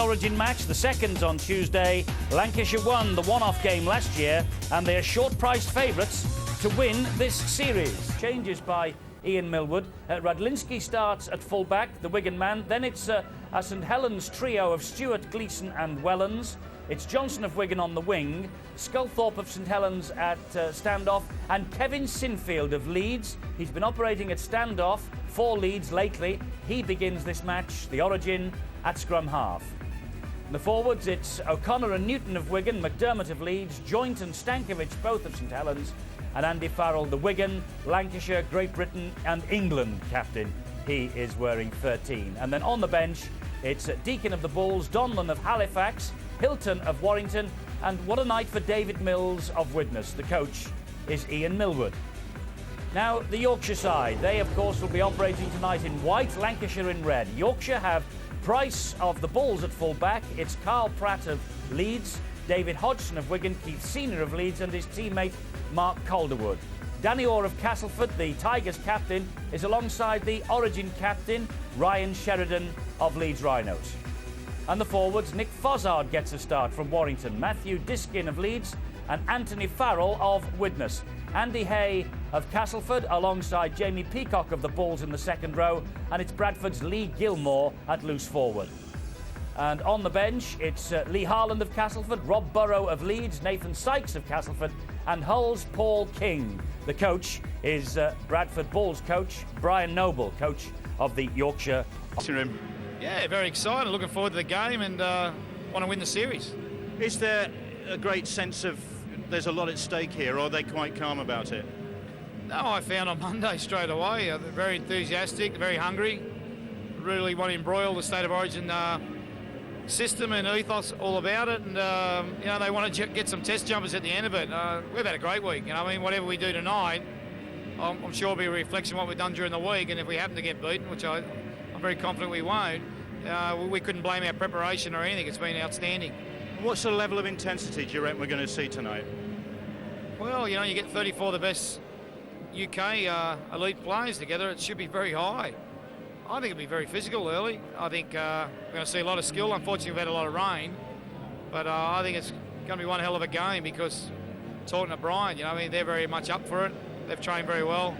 Origin match, the second's on Tuesday. Lancashire won the one-off game last year and they are short-priced favourites to win this series. Changes by Ian Millwood. Radlinski starts at full-back, the Wigan man. Then it's a St Helens trio of Stewart, Gleeson and Wellens. It's Johnson of Wigan on the wing, Sculthorpe of St Helens at standoff, and Kevin Sinfield of Leeds. He's been operating at standoff for Leeds lately. He begins this match, the Origin, at scrum half. In the forwards, it's O'Connor and Newton of Wigan, McDermott of Leeds, Joint and Stankovic, both of St Helens, and Andy Farrell, the Wigan, Lancashire, Great Britain and England captain. He is wearing 13. And then on the bench, it's Deacon of the Bulls, Donlan of Halifax, Hilton of Warrington, and what a night for David Mills of Widnes. The coach is Ian Millwood. Now, the Yorkshire side, they of course will be operating tonight in white, Lancashire in red. Yorkshire have Price of the Bulls at full-back, it's Carl Pratt of Leeds, David Hodgson of Wigan, Keith Senior of Leeds and his teammate Mark Calderwood. Danny Orr of Castleford, the Tigers captain, is alongside the Origin captain Ryan Sheridan of Leeds Rhinos. And the forwards, Nick Fozzard gets a start from Warrington, Matthew Diskin of Leeds and Anthony Farrell of Widnes. Andy Hay of Castleford alongside Jamie Peacock of the Bulls in the second row, and it's Bradford's Lee Gilmore at loose forward. And on the bench, it's Lee Harland of Castleford, Rob Burrow of Leeds, Nathan Sykes of Castleford, and Hull's Paul King. The coach is Bradford Bulls coach Brian Noble, coach of the Yorkshire. Yeah, very excited, looking forward to the game and want to win the series. Is there a great sense of there's a lot at stake here, or are they quite calm about it? No, I found on Monday straight away. They're very enthusiastic, very hungry, really want to embroil the State of Origin system and ethos all about it, and you know, they want to get some test jumpers at the end of it. We've had a great week, you know. I mean, whatever we do tonight, I'm sure will be a reflection of what we've done during the week, and if we happen to get beaten, which I'm very confident we won't, we couldn't blame our preparation or anything. It's been outstanding. What sort of level of intensity do you reckon we're going to see tonight? Well, you know, you get 34 of the best UK elite players together, it should be very high. I think it'll be very physical early. I think we're going to see a lot of skill. Unfortunately, we've had a lot of rain, but I think it's going to be one hell of a game because Taunton and Brian, you know, I mean, they're very much up for it. They've trained very well.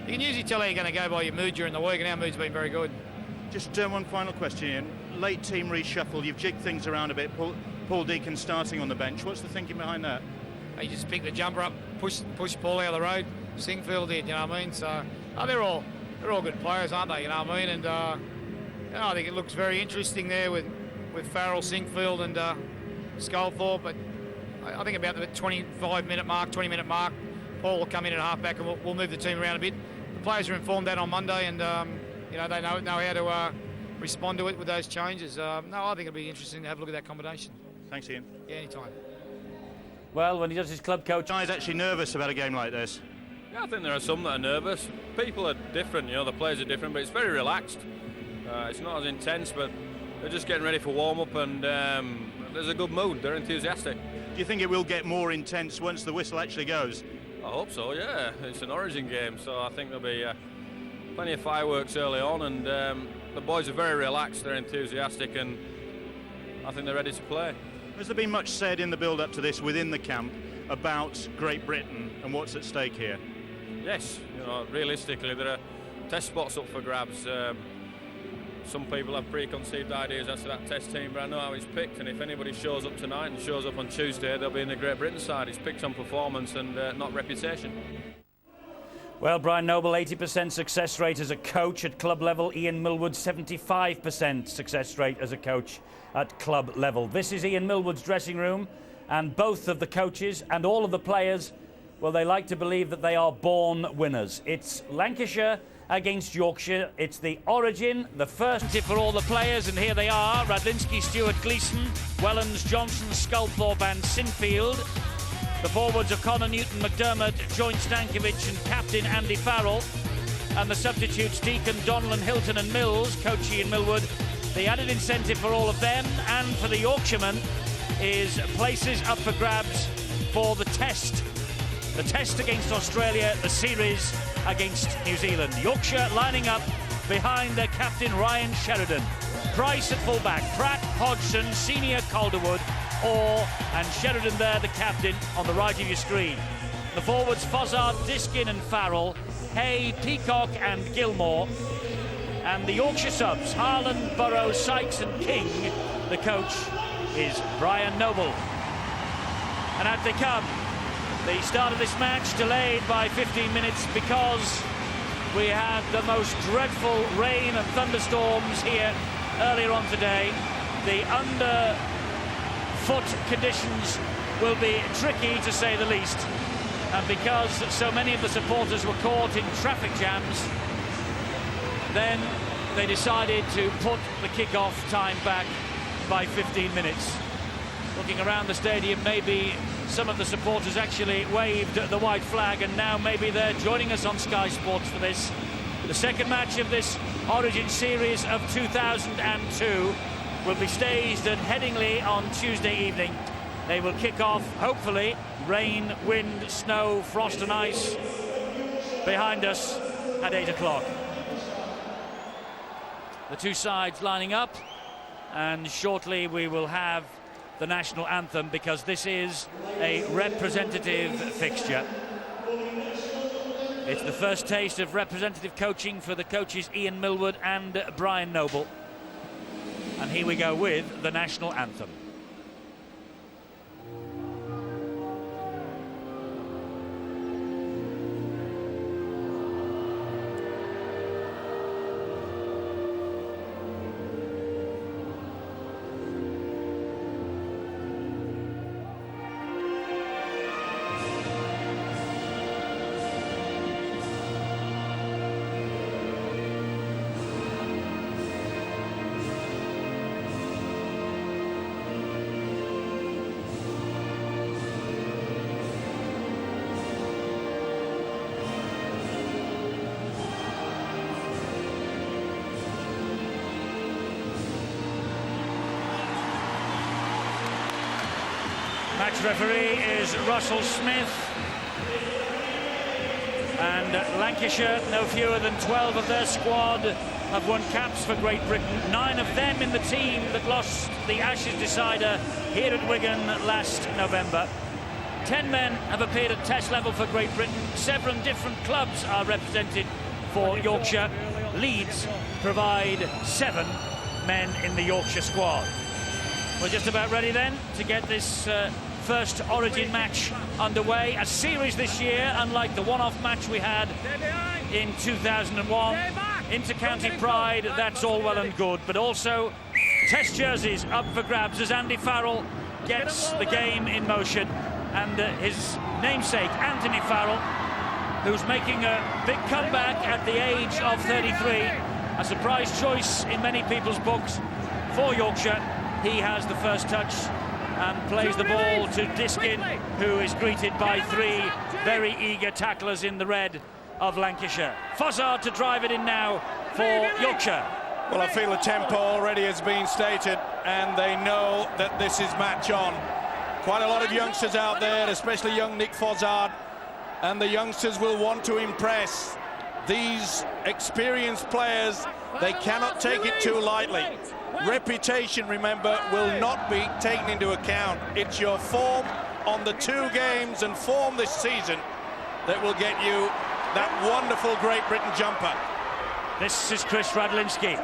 You can usually tell how you're going to go by your mood during the week, and our mood's been very good. Just one final question, Ian. Late team reshuffle, you've jigged things around a bit. Paul Deacon starting on the bench. What's the thinking behind that? He just picked the jumper up, push Paul out of the road. Singfield did, you know what I mean? So they're all good players, aren't they? You know what I mean? And you know, I think it looks very interesting there with Farrell, Singfield, and Sculthorpe. But I think about the 25-minute mark, 20-minute mark, Paul will come in at half-back, and we'll move the team around a bit. The players are informed that on Monday, and you know, they know how to respond to it with those changes. No, I think it'll be interesting to have a look at that combination. Thanks, Ian. Yeah, anytime. Well, when he does his club coach... Guys actually nervous about a game like this? Yeah, I think there are some that are nervous. People are different, you know, the players are different, but it's very relaxed. It's not as intense, but they're just getting ready for warm-up, and there's a good mood. They're enthusiastic. Do you think it will get more intense once the whistle actually goes? I hope so, yeah. It's an Origin game, so I think there'll be plenty of fireworks early on, and the boys are very relaxed, they're enthusiastic, and I think they're ready to play. Has there been much said in the build-up to this within the camp about Great Britain and what's at stake here? Yes, you know, realistically, there are test spots up for grabs. Some people have preconceived ideas as to that test team, but I know how it's picked, and if anybody shows up tonight and shows up on Tuesday, they'll be in the Great Britain side. It's picked on performance and not reputation. Well, Brian Noble, 80% success rate as a coach at club level. Ian Millwood, 75% success rate as a coach at club level. This is Ian Millwood's dressing room, and both of the coaches and all of the players, well, they like to believe that they are born winners. It's Lancashire against Yorkshire. It's the Origin, the first for all the players, and here they are: Radlinski, Stewart, Gleeson, Wellens, Johnson, Sculthorpe and Sinfield. The forwards are Connor, Newton, McDermott, Joint, Stankovic and captain Andy Farrell. And the substitutes Deacon, Donlan, Hilton and Mills, coach Ian Millwood. The added incentive for all of them and for the Yorkshiremen is places up for grabs for the test. The test against Australia, the series against New Zealand. Yorkshire lining up behind their captain Ryan Sheridan. Price at full-back, Pratt, Hodgson, Senior, Calderwood, Orr and Sheridan there, the captain, on the right of your screen. The forwards, Fozzard, Diskin and Farrell, Hay, Peacock and Gilmore. And the Yorkshire subs, Harlan, Burrows, Sykes and King. The coach is Brian Noble. And out they come. The start of this match delayed by 15 minutes because we had the most dreadful rain and thunderstorms here earlier on today. The underfoot conditions will be tricky to say the least. And because so many of the supporters were caught in traffic jams, then they decided to put the kick-off time back by 15 minutes. Looking around the stadium, maybe some of the supporters actually waved the white flag, and now maybe they're joining us on Sky Sports for this. The second match of this Origin series of 2002 will be staged at Headingley on Tuesday evening. They will kick off, hopefully, rain, wind, snow, frost and ice behind us at 8 o'clock. The two sides lining up, and shortly we will have the national anthem, because this is a representative fixture. It's the first taste of representative coaching for the coaches Ian Millwood and Brian Noble. And here we go with the national anthem. Match referee is Russell Smith, and Lancashire, no fewer than 12 of their squad have won caps for Great Britain, 9 of them in the team that lost the Ashes decider here at Wigan last November. 10 men have appeared at test level for Great Britain, 7 different clubs are represented for Yorkshire. Leeds provide 7 men in the Yorkshire squad. We're just about ready then to get this first Origin match underway. A series this year, unlike the one-off match we had in 2001. Inter-county pride, that's all well and good, but also test jerseys up for grabs as Andy Farrell gets the game in motion. And his namesake, Anthony Farrell, who's making a big comeback at the age of 33. A surprise choice in many people's books for Yorkshire. He has the first touch and plays the ball to Diskin, who is greeted by 3 very eager tacklers in the red of Lancashire. Fozzard to drive it in now for Yorkshire. Well, I feel the tempo already has been stated, and they know that this is match on. Quite a lot of youngsters out there, especially young Nick Fozzard, and the youngsters will want to impress. These experienced players, they cannot take it too lightly. Reputation, remember, will not be taken into account. It's your form on the 2 games and form this season that will get you that wonderful Great Britain jumper. This is Chris Radlinski,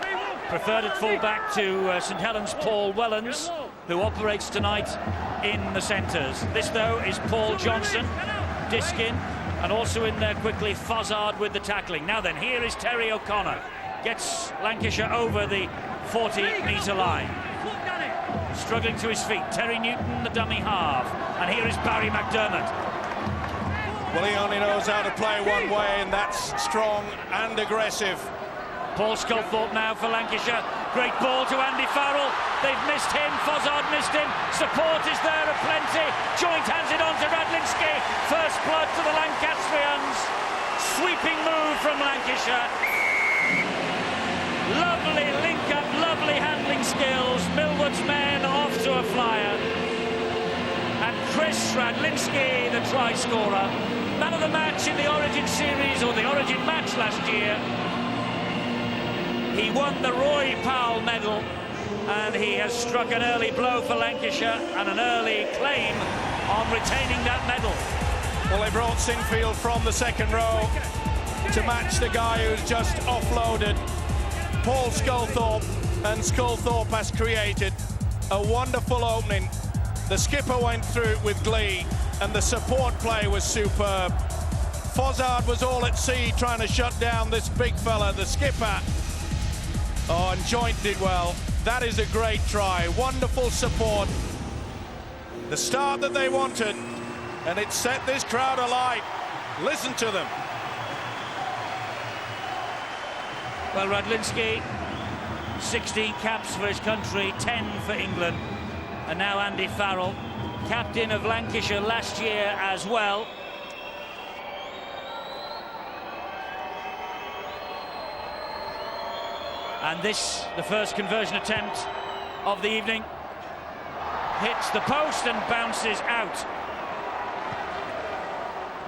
preferred at full-back to St Helens Paul Wellens, who operates tonight in the centres. This, though, is Paul Johnson, Diskin, and also in there quickly Fozzard with the tackling. Now then, here is Terry O'Connor. Gets Lancashire over the 40-metre line. Struggling to his feet, Terry Newton, the dummy half. And here is Barry McDermott. Well, he only knows how to play one way, and that's strong and aggressive. Paul Sculthorpe now for Lancashire. Great ball to Andy Farrell. They've missed him. Fozzard missed him. Support is there aplenty. Joint hands it on to Radlinski. First blood to the Lancastrians. Sweeping move from Lancashire. Lovely link-up, lovely handling skills. Millwood's men off to a flyer. And Chris Radlinski, the try-scorer. Man of the match in the Origin series, or the Origin match last year. He won the Roy Powell medal and he has struck an early blow for Lancashire and an early claim on retaining that medal. Well, they brought Sinfield from the second row to match the guy who's just offloaded Paul Sculthorpe, and Sculthorpe has created a wonderful opening. The skipper went through it with glee, and the support play was superb. Fozzard was all at sea trying to shut down this big fella, the skipper. Oh, and Joint did well. That is a great try. Wonderful support. The start that they wanted, and it set this crowd alight. Listen to them. Well, Radlinski, 16 caps for his country, 10 for England. And now Andy Farrell, captain of Lancashire last year as well. And this, the first conversion attempt of the evening, hits the post and bounces out.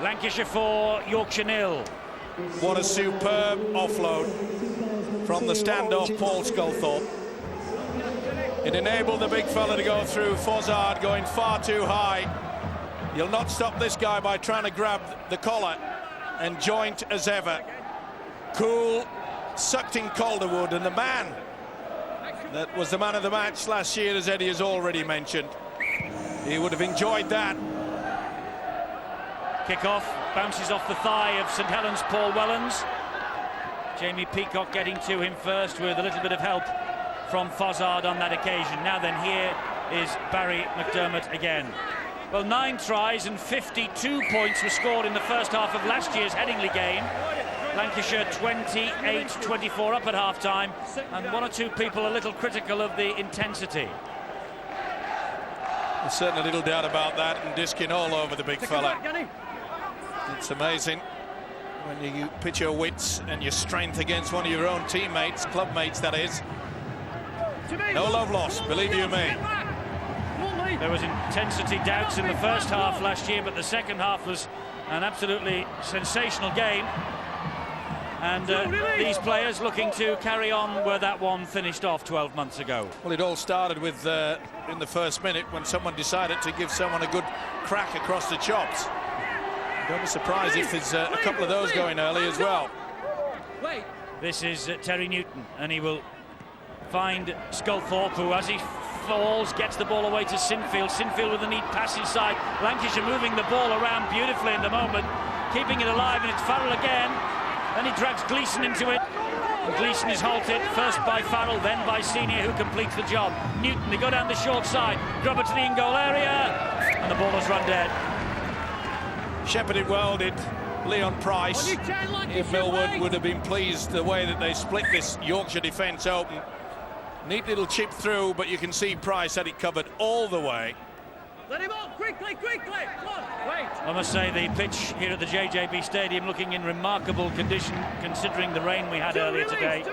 Lancashire 4, Yorkshire 0. What a superb offload from the standoff Paul Sculthorpe. It enabled the big fella to go through. Fozzard going far too high. You'll not stop this guy by trying to grab the collar. And Joint as ever. Cool, sucked in Calderwood, and the man that was the man of the match last year, as Eddie has already mentioned. He would have enjoyed that. Kick-off, bounces off the thigh of St Helens' Paul Wellens. Jamie Peacock getting to him first with a little bit of help from Fozzard on that occasion. Now then, here is Barry McDermott again. Well, 9 tries and 52 points were scored in the first half of last year's Headingley game. Lancashire 28-24 up at half-time, and one or two people a little critical of the intensity. There's certainly little doubt about that, and disking all over the big fella. It's amazing when you pitch your wits and your strength against one of your own teammates, clubmates that is. No love lost, believe you me. There was intensity doubts in the first half last year, but the second half was an absolutely sensational game. And these players looking to carry on where that one finished off 12 months ago. Well, it all started with, in the first minute, when someone decided to give someone a good crack across the chops. Don't be surprised if there's a couple of those going early as well. This is Terry Newton, and he will find Sculthorpe, who, as he falls, gets the ball away to Sinfield. Sinfield with a neat pass inside. Lancashire moving the ball around beautifully in the moment, keeping it alive, and it's Farrell again. Then he drags Gleeson into it, and Gleeson is halted, first by Farrell, then by Senior, who completes the job. Newton, they go down the short side, grab it to the in-goal area, and the ball has run dead. Shepherded well, did Leon Price. If Millwood would have been pleased the way that they split this Yorkshire defence open. Neat little chip through, but you can see Price had it covered all the way. Let him up, quickly, come on, wait. I must say the pitch here at the JJB Stadium looking in remarkable condition considering the rain we had earlier today.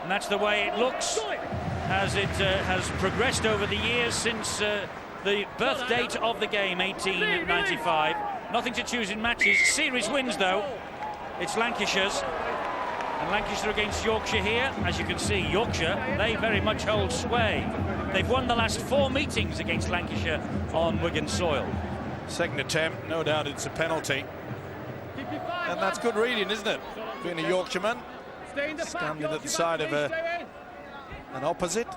And that's the way it looks as it has progressed over the years since the birth date of the game, 1895. Nothing to choose in matches. Series wins, though. It's Lancashire's. And Lancashire against Yorkshire here. As you can see, Yorkshire, they very much hold sway. They've won the last 4 meetings against Lancashire on Wigan soil. Second attempt, no doubt it's a penalty. And that's good reading, isn't it? Being a Yorkshireman, standing at the side of an opposite.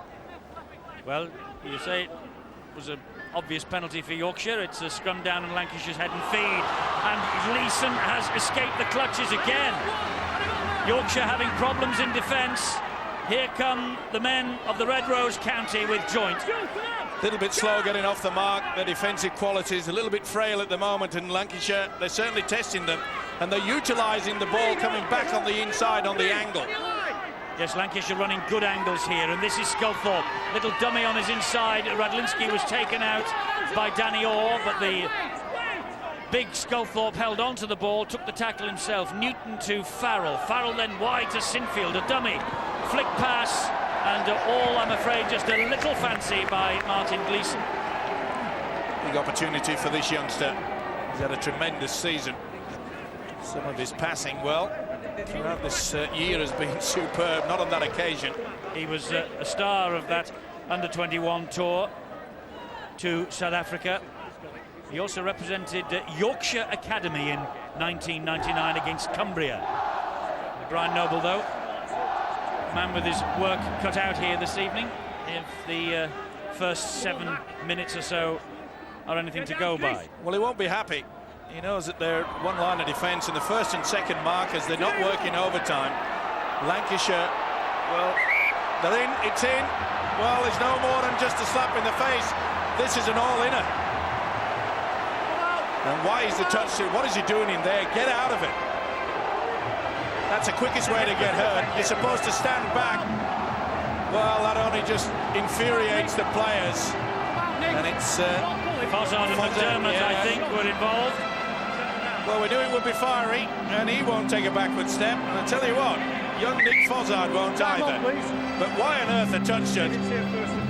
Well, you say it was an obvious penalty for Yorkshire. It's a scrum down on Lancashire's head and feed. And Gleeson has escaped the clutches again. Yorkshire having problems in defence. Here come the men of the Red Rose County with Joint. A little bit slow getting off the mark. Their defensive qualities a little bit frail at the moment, and Lancashire, they're certainly testing them, and they're utilising the ball coming back on the inside on the angle. Yes, Lancashire running good angles here, and this is Sculthorpe. Little dummy on his inside. Radlinski was taken out by Danny Orr, but the big Sculthorpe held on to the ball, took the tackle himself. Newton to Farrell. Farrell then wide to Sinfield, a dummy. Flick pass, and all, I'm afraid, just a little fancy by Martin Gleeson. Big opportunity for this youngster. He's had a tremendous season. Some of his passing, well, throughout this year has been superb, not on that occasion. He was a star of that under-21 tour to South Africa. He also represented Yorkshire Academy in 1999 against Cumbria. Brian Noble, though, man with his work cut out here this evening. If the first 7 minutes or so are anything to go by. Well, he won't be happy. He knows that they're one line of defence, and the first and second markers, they're not working overtime. Lancashire, well, they're in, it's in. Well, there's no more than just a slap in the face. This is an all-inner. And why is the touch? What is he doing in there? Get out of it. That's the quickest way to get hurt. You're supposed to stand back. Well, that only just infuriates the players. And it's... Fozzard and McDermott, yeah, I think, were involved. Well, we knew it would be fiery, and he won't take a backward step. And I tell you what, young Nick Fozzard won't either. But why on earth a touch, Judge?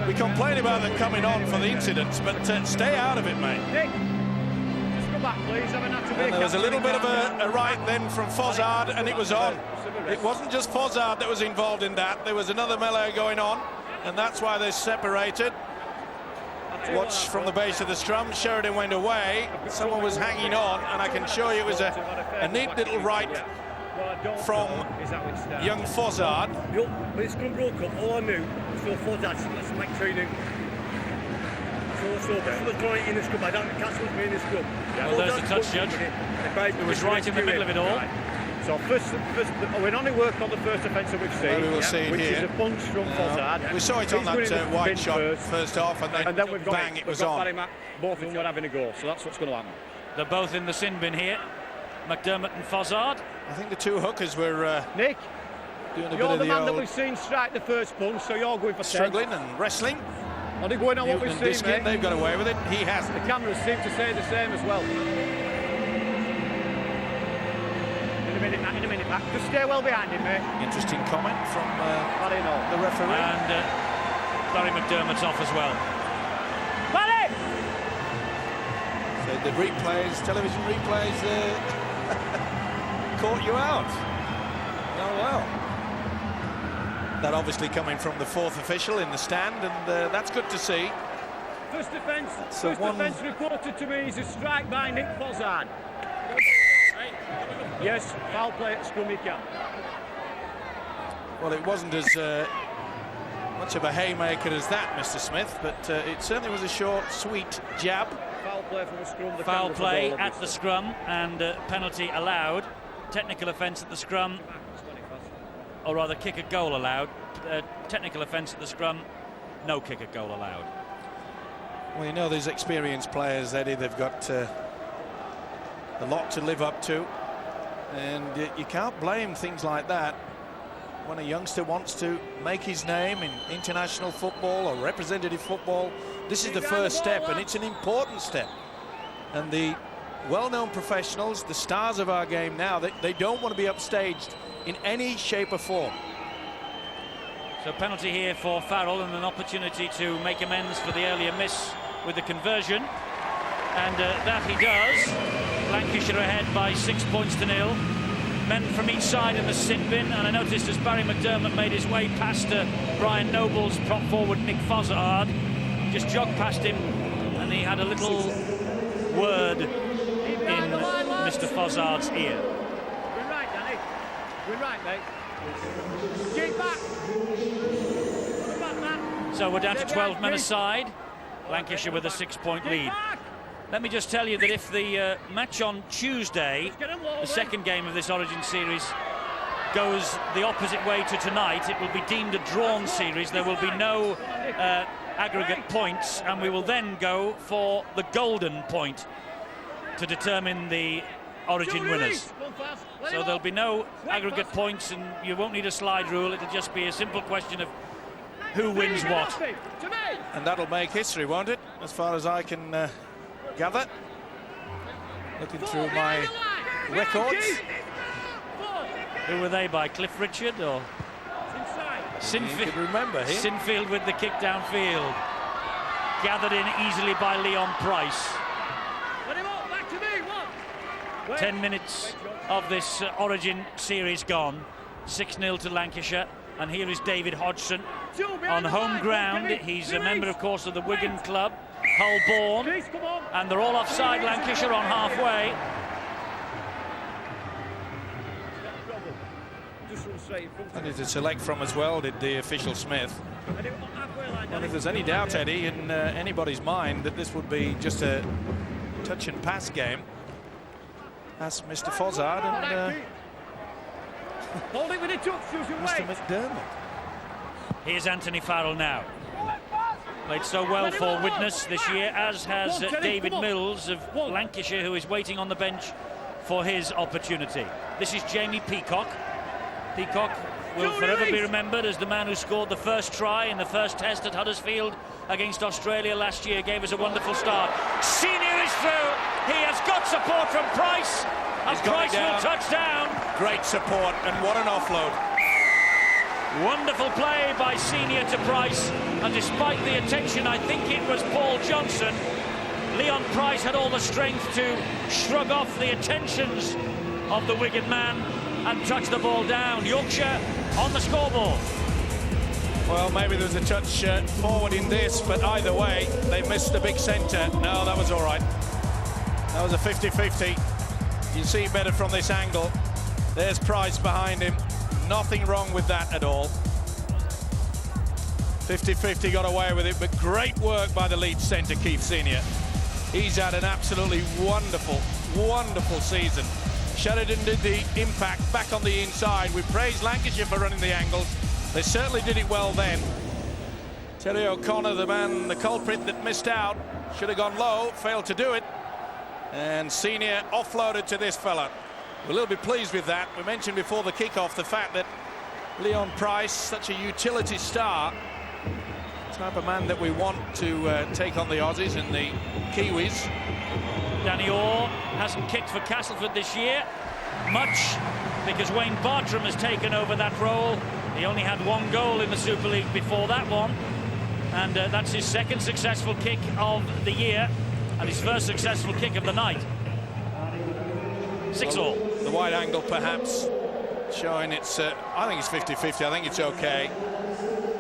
We complain about them coming on for the incidents, but stay out of it, mate. Nick, just go back, please. And there was a little bit of a right then from Fozzard, and it was on. It wasn't just Fozzard that was involved in that. There was another melee going on, and that's why they're separated. Watch from the base of the scrum. Sheridan went away. Someone was hanging on, and I can show you it was a neat little right from young Fozzard. When the scrum broke up, all I knew was Phil Fozzard. That's like 2-2. So was throwing it in the scrum. I can't see me in the scrum. Well, there's the touch, Judge. It was right in the middle of it all. So first we're only working on the first offence that we've seen, well, we will see it which here. is a punch from Fozzard. We saw it on that wide shot first half, and then we've got bang, it was on. Barry Mack, both of them were having a go, so that's what's going to happen. They're both in the sin bin here, McDermott and Fozzard. I think the two hookers were Nick, doing a bit you're of the the man that old we've seen strike the first punch, so you're going for struggling and wrestling. Are they going on what we've seen, mate? They've got away with it. He hasn't. The cameras seem to say the same as well. In a minute, Matt. Just stay well behind him, mate. Interesting comment from the referee. And Barry McDermott's off as well. Barry! So the replays, television replays, caught you out. Oh, well. That obviously coming from the fourth official in the stand, and that's good to see. First defence reported to me is a strike by Nick Fozzard. Yes, foul play at scrummy cap. Well, it wasn't as much of a haymaker as that, Mr. Smith, but it certainly was a short, sweet jab. Foul play from the scrum. Foul play at the scrum, and penalty allowed. Technical offence at the scrum, or rather kick a goal allowed. Technical offence at the scrum, no kick a goal allowed. Well, you know, these experienced players, Eddie, they've got a lot to live up to. And you can't blame things like that when a youngster wants to make his name in international football or representative football. This is the first step, and it's an important step. And the well-known professionals, the stars of our game now, they don't want to be upstaged in any shape or form. So penalty here for Farrell, and an opportunity to make amends for the earlier miss with the conversion. And that he does. Lancashire ahead by 6 points to 0. Men from each side in the sin bin, and I noticed as Barry McDermott made his way past Brian Noble's prop forward Nick Fozzard, just jogged past him, and he had a little word in Mr. Fozzard's ear. We're right, Danny. We're right, mate. Keep back. Keep back, man. So we're down to 12 men aside. Lancashire with a 6-point lead. Let me just tell you that if the match on Tuesday, the second game of this Origin series, goes the opposite way to tonight, it will be deemed a drawn series. There will be no aggregate points, and we will then go for the golden point to determine the Origin winners. So there'll be no aggregate points, and you won't need a slide rule. It'll just be a simple question of who wins what. And that'll make history, won't it? As far as I can gather, looking through my records. Who were they by? Cliff Richard or Sinfield? You could remember him. Sinfield with the kick downfield, gathered in easily by Leon Price. 10 minutes of this Origin series gone. 6-0 to Lancashire, and here is David Hodgson on home ground. He's a member, of course, of the Wigan club, Hull born, and they're all offside. Lancashire on halfway. And to select from as well, did the official Smith. And if there's any doubt, Eddie, in anybody's mind that this would be just a touch and pass game, that's Mr. Fozzard and Mr. McDermott. Here's Anthony Farrell now. Played so well for Widnes this year, as has David Mills of Lancashire, who is waiting on the bench for his opportunity. This is Jamie Peacock. Peacock will forever be remembered as the man who scored the first try in the first test at Huddersfield against Australia last year. Gave us a wonderful start. Senior is through. He has got support from Price. And Price will touch down. Great support, and what an offload. Wonderful play by Senior to Price, and despite the attention, I think it was Paul Johnson, Leon Price had all the strength to shrug off the attentions of the Wigan man and touch the ball down. Yorkshire on the scoreboard. Well, maybe there's a touch forward in this, but either way, they missed the big centre. No, that was all right. That was a 50-50. You see it better from this angle. There's Price behind him. Nothing wrong with that at all. 50-50, got away with it, but great work by the lead centre, Keith Senior. He's had an absolutely wonderful, wonderful season. Sheridan did the impact back on the inside. We praised Lancashire for running the angles. They certainly did it well then. Terry O'Connor, the man, the culprit that missed out, should have gone low, failed to do it. And Senior offloaded to this fella. We're a little bit pleased with that. We mentioned before the kick-off the fact that Leon Price, such a utility star, type of man that we want to take on the Aussies and the Kiwis. Danny Orr hasn't kicked for Castleford this year much because Wayne Bartram has taken over that role. He only had one goal in the Super League before that one, and that's his second successful kick of the year and his first successful kick of the night. 6-all. The wide angle perhaps showing it's I think it's 50-50. I think it's okay.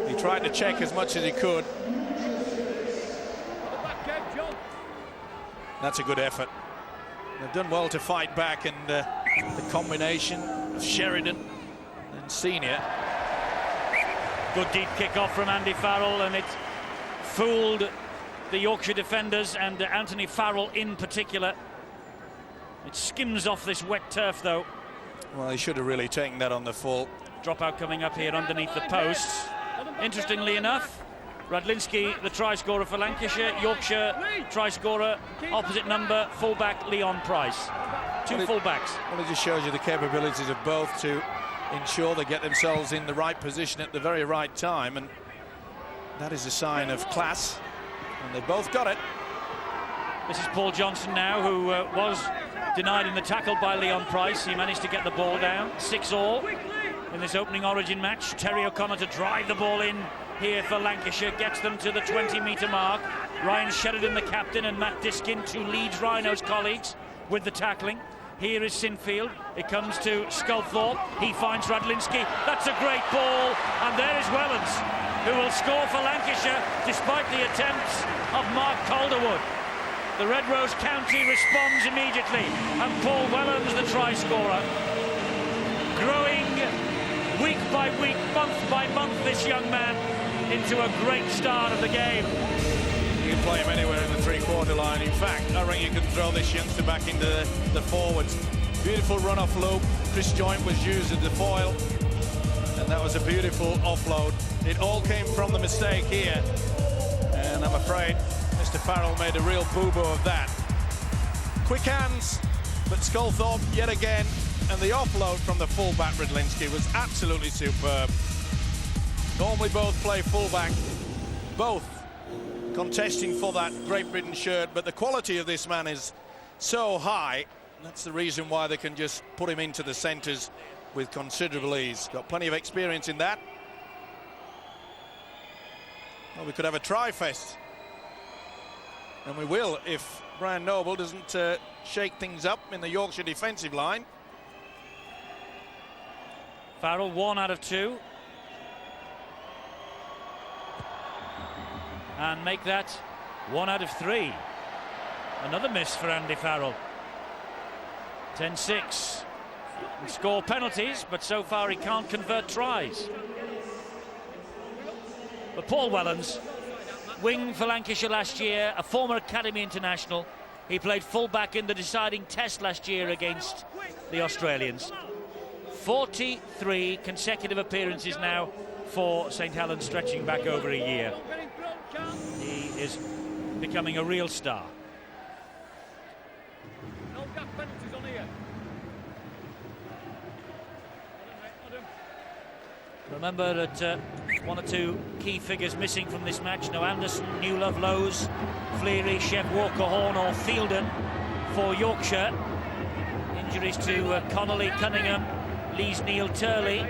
He tried to check as much as he could. That's a good effort. They've done well to fight back, and the combination of Sheridan and Senior. Good deep kick-off from Andy Farrell, and it fooled the Yorkshire defenders, and Anthony Farrell in particular. It skims off this wet turf, though. Well, he should have really taken that on the full. Dropout coming up here underneath the posts. Interestingly enough, Radlinski, the try scorer for Lancashire. Yorkshire try scorer, opposite number, fullback Leon Price. Two fullbacks. Well, it just shows you the capabilities of both to ensure they get themselves in the right position at the very right time, and that is a sign of class, and they both got it. This is Paul Johnson now, who was denied in the tackle by Leon Price. He managed to get the ball down. 6-all in this opening Origin match. Terry O'Connor to drive the ball in here for Lancashire, gets them to the 20-metre mark. Ryan Sheridan, the captain, and Matt Diskin, two Leeds Rhinos colleagues, with the tackling. Here is Sinfield. It comes to Sculthorpe. He finds Radlinski. That's a great ball. And there is Wellens, who will score for Lancashire despite the attempts of Mark Calderwood. The Red Rose County responds immediately, and Paul Wellens, the try scorer, growing week by week, month by month, this young man into a great start of the game. You can play him anywhere in the three-quarter line. In fact, I reckon you can throw this youngster back into the forwards. Beautiful run-off loop. Chris Joint was used as the foil, and that was a beautiful offload. It all came from the mistake here, and I'm afraid Mr. Farrell made a real boo-boo of that. Quick hands, but Sculthorpe yet again, and the offload from the fullback Radlinski was absolutely superb. Normally both play fullback, both contesting for that Great Britain shirt, but the quality of this man is so high. That's the reason why they can just put him into the centres with considerable ease. Got plenty of experience in that. Well, we could have a try-fest. And we will if Brian Noble doesn't shake things up in the Yorkshire defensive line. Farrell, 1 out of 2. and make that 1 out of 3. Another miss for Andy Farrell. 10-6. Can score penalties, but so far he can't convert tries. But Paul Wellens, wing for Lancashire last year, a former Academy international. He played full-back in the deciding test last year against the Australians. 43 consecutive appearances now for St Helens, stretching back over a year. He is becoming a real star. Remember that 1 or 2 key figures missing from this match. No Anderson, Newlove, Lowes, Fleary, Chev, Walker, Horn or Fielden for Yorkshire. Injuries to Connolly, Cunningham, Lees, Neil, Turley,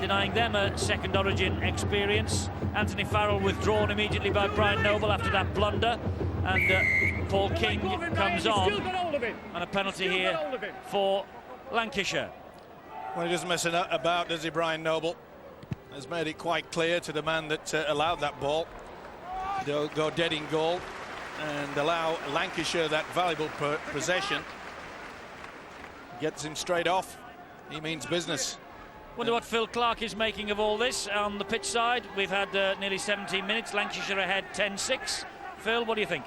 denying them a second origin experience. Anthony Farrell withdrawn immediately by Brian Noble after that blunder, and Paul King comes on, and a penalty here for Lancashire. Well, he doesn't mess it about, does he, Brian Noble? Has made it quite clear to the man that allowed that ball to go dead in goal and allow Lancashire that valuable possession. Gets him straight off. He means business. Wonder what Phil Clark is making of all this. On the pitch side, we've had nearly 17 minutes. Lancashire ahead 10-6. Phil, what do you think?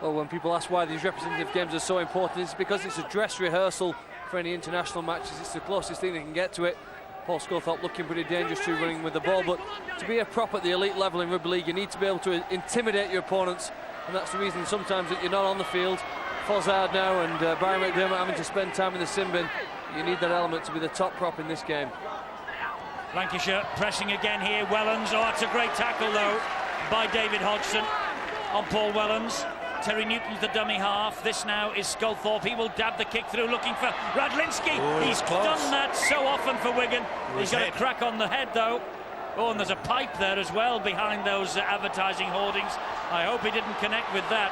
Well, when people ask why these representative games are so important, it's because it's a dress rehearsal for any international matches. It's the closest thing they can get to it. Paul Sculthorpe looking pretty dangerous too, running with the ball, but to be a prop at the elite level in rugby league, you need to be able to intimidate your opponents, and that's the reason sometimes that you're not on the field. Fozzard now and Barry McDermott having to spend time in the sin bin. You need that element to be the top prop in this game. Lancashire pressing again here. Wellens, oh, it's a great tackle though by David Hodgson on Paul Wellens. Terry Newton's the dummy half. This now is Sculthorpe. He will dab the kick through, looking for Radlinski. Oh, he's done that so often for Wigan. He's got a crack on the head though. Oh, and there's a pipe there as well behind those advertising hoardings. I hope he didn't connect with that.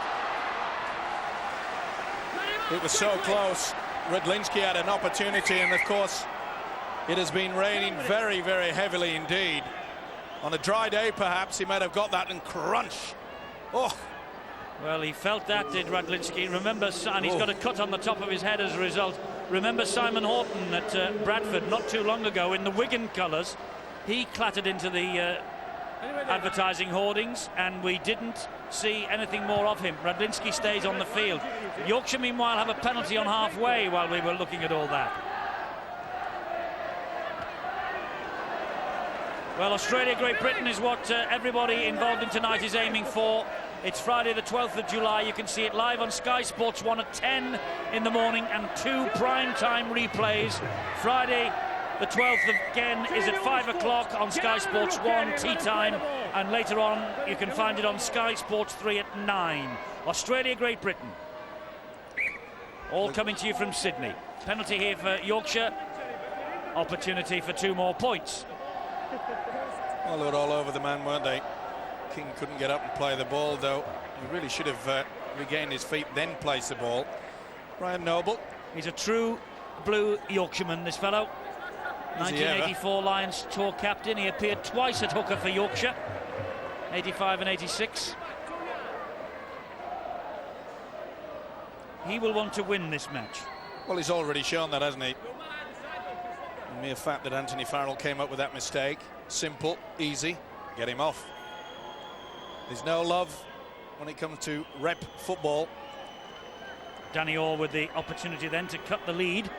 It was so close. Radlinski had an opportunity, and of course it has been raining very, very heavily indeed. On a dry day perhaps he might have got that, and crunch. Oh. Well, he felt that, did Radlinski. Remember, and he's got a cut on the top of his head as a result. Remember Simon Horton at Bradford not too long ago in the Wigan colours. He clattered into the advertising hoardings, and we didn't see anything more of him. Radlinski stays on the field. Yorkshire, meanwhile, have a penalty on halfway while we were looking at all that. Well, Australia, Great Britain is what everybody involved in tonight is aiming for. It's Friday the 12th of July. You can see it live on Sky Sports 1 at 10 in the morning and 2 prime-time replays. Friday the 12th again is at 5 o'clock on Sky Sports 1 tea time, and later on you can find it on Sky Sports 3 at 9. Australia, Great Britain. All coming to you from Sydney. Penalty here for Yorkshire. Opportunity for 2 more points. Well, they were all over the man, weren't they? King couldn't get up and play the ball, though. He really should have regained his feet, then placed the ball. Brian Noble. He's a true blue Yorkshireman, this fellow. 1984 Lions tour captain. He appeared twice at hooker for Yorkshire, 85 and 86. He will want to win this match. Well, he's already shown that, hasn't he? The mere fact that Anthony Farrell came up with that mistake, simple, easy, get him off. There's no love when it comes to rep football. Danny Orr with the opportunity then to cut the lead.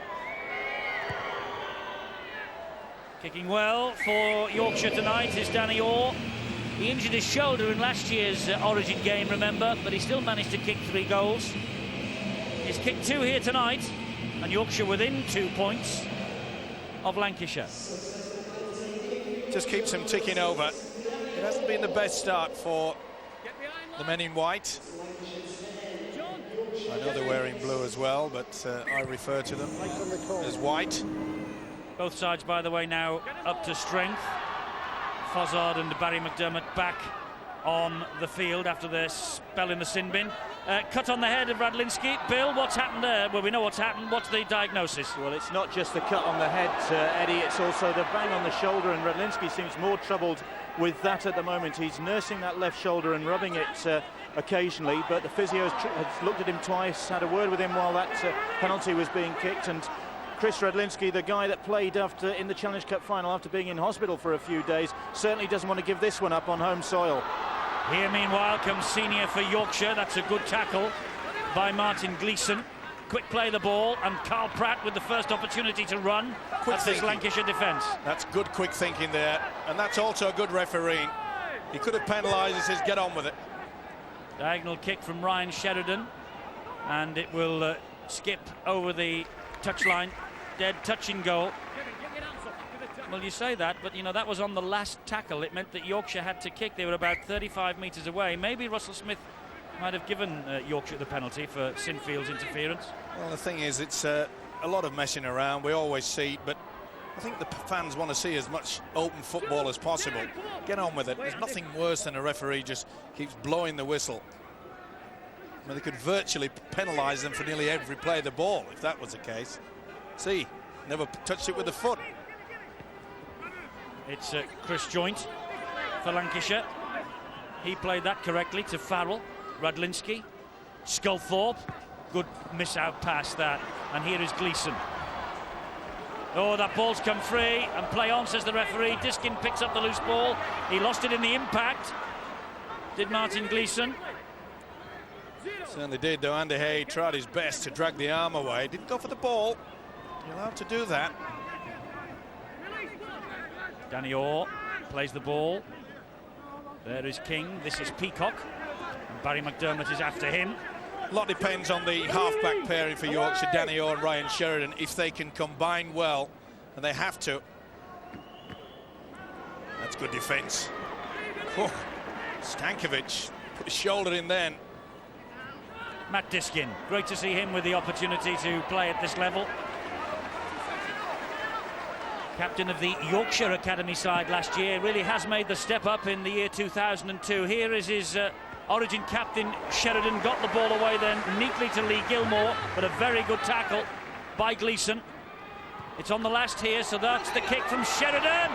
Kicking well for Yorkshire tonight is Danny Orr. He injured his shoulder in last year's Origin game, remember, but he still managed to kick 3 goals. He's kicked 2 here tonight, and Yorkshire within 2 points of Lancashire. Just keeps him ticking over. It hasn't been the best start for the men in white. I know they're wearing blue as well, but I refer to them as white. Both sides, by the way, now up to strength. Fozzard and Barry McDermott back on the field after their spell in the sin bin. Cut on the head of Radlinski. Bill, what's happened there? Well, we know what's happened. What's the diagnosis? Well, it's not just the cut on the head, Eddie, it's also the bang on the shoulder, and Radlinski seems more troubled with that at the moment. He's nursing that left shoulder and rubbing it occasionally, but the physio has looked at him twice, had a word with him while that penalty was being kicked, and Chris Radlinski, the guy that played in the Challenge Cup final after being in hospital for a few days, certainly doesn't want to give this one up on home soil. Here, meanwhile, comes Senior for Yorkshire. That's a good tackle by Martin Gleeson. Quick play the ball, and Carl Pratt with the first opportunity to run. That's his Lancashire defence. That's good quick thinking there, and that's also a good refereeing. He could have penalised, he says get on with it. Diagonal kick from Ryan Sheridan, and it will skip over the touchline. Dead touching goal. Well, you say that, but you know, that was on the last tackle. It meant that Yorkshire had to kick. They were about 35 metres away. Maybe Russell Smith might have given Yorkshire the penalty for Sinfield's interference. Well, the thing is, it's a lot of messing around. We always see it, but I think the fans want to see as much open football as possible. Get on with it. There's nothing worse than a referee just keeps blowing the whistle. I mean, they could virtually penalise them for nearly every play of the ball if that was the case. See, never touched it with the foot. It's Chris Joint for Lancashire. He played that correctly to Farrell. Radlinski, Sculthorpe, good miss-out pass that, and here is Gleeson. Oh, that ball's come free, and play on, says the referee. Diskin picks up the loose ball. He lost it in the impact. Did Martin Gleeson. Certainly did, though. Andy Hay tried his best to drag the arm away. Didn't go for the ball. You're allowed to do that. Danny Orr plays the ball. There is King. This is Peacock. And Barry McDermott is after him. A lot depends on the half-back pairing for Yorkshire, Danny Orr and Ryan Sheridan, if they can combine well, and they have to. That's good defence. Oh, Stankovic put his shoulder in then. Matt Diskin, great to see him with the opportunity to play at this level. Captain of the Yorkshire Academy side last year, really has made the step up in the year 2002. Here is his Origin captain Sheridan, got the ball away then neatly to Lee Gilmore, but a very good tackle by Gleeson. It's on the last here, so that's the kick from Sheridan,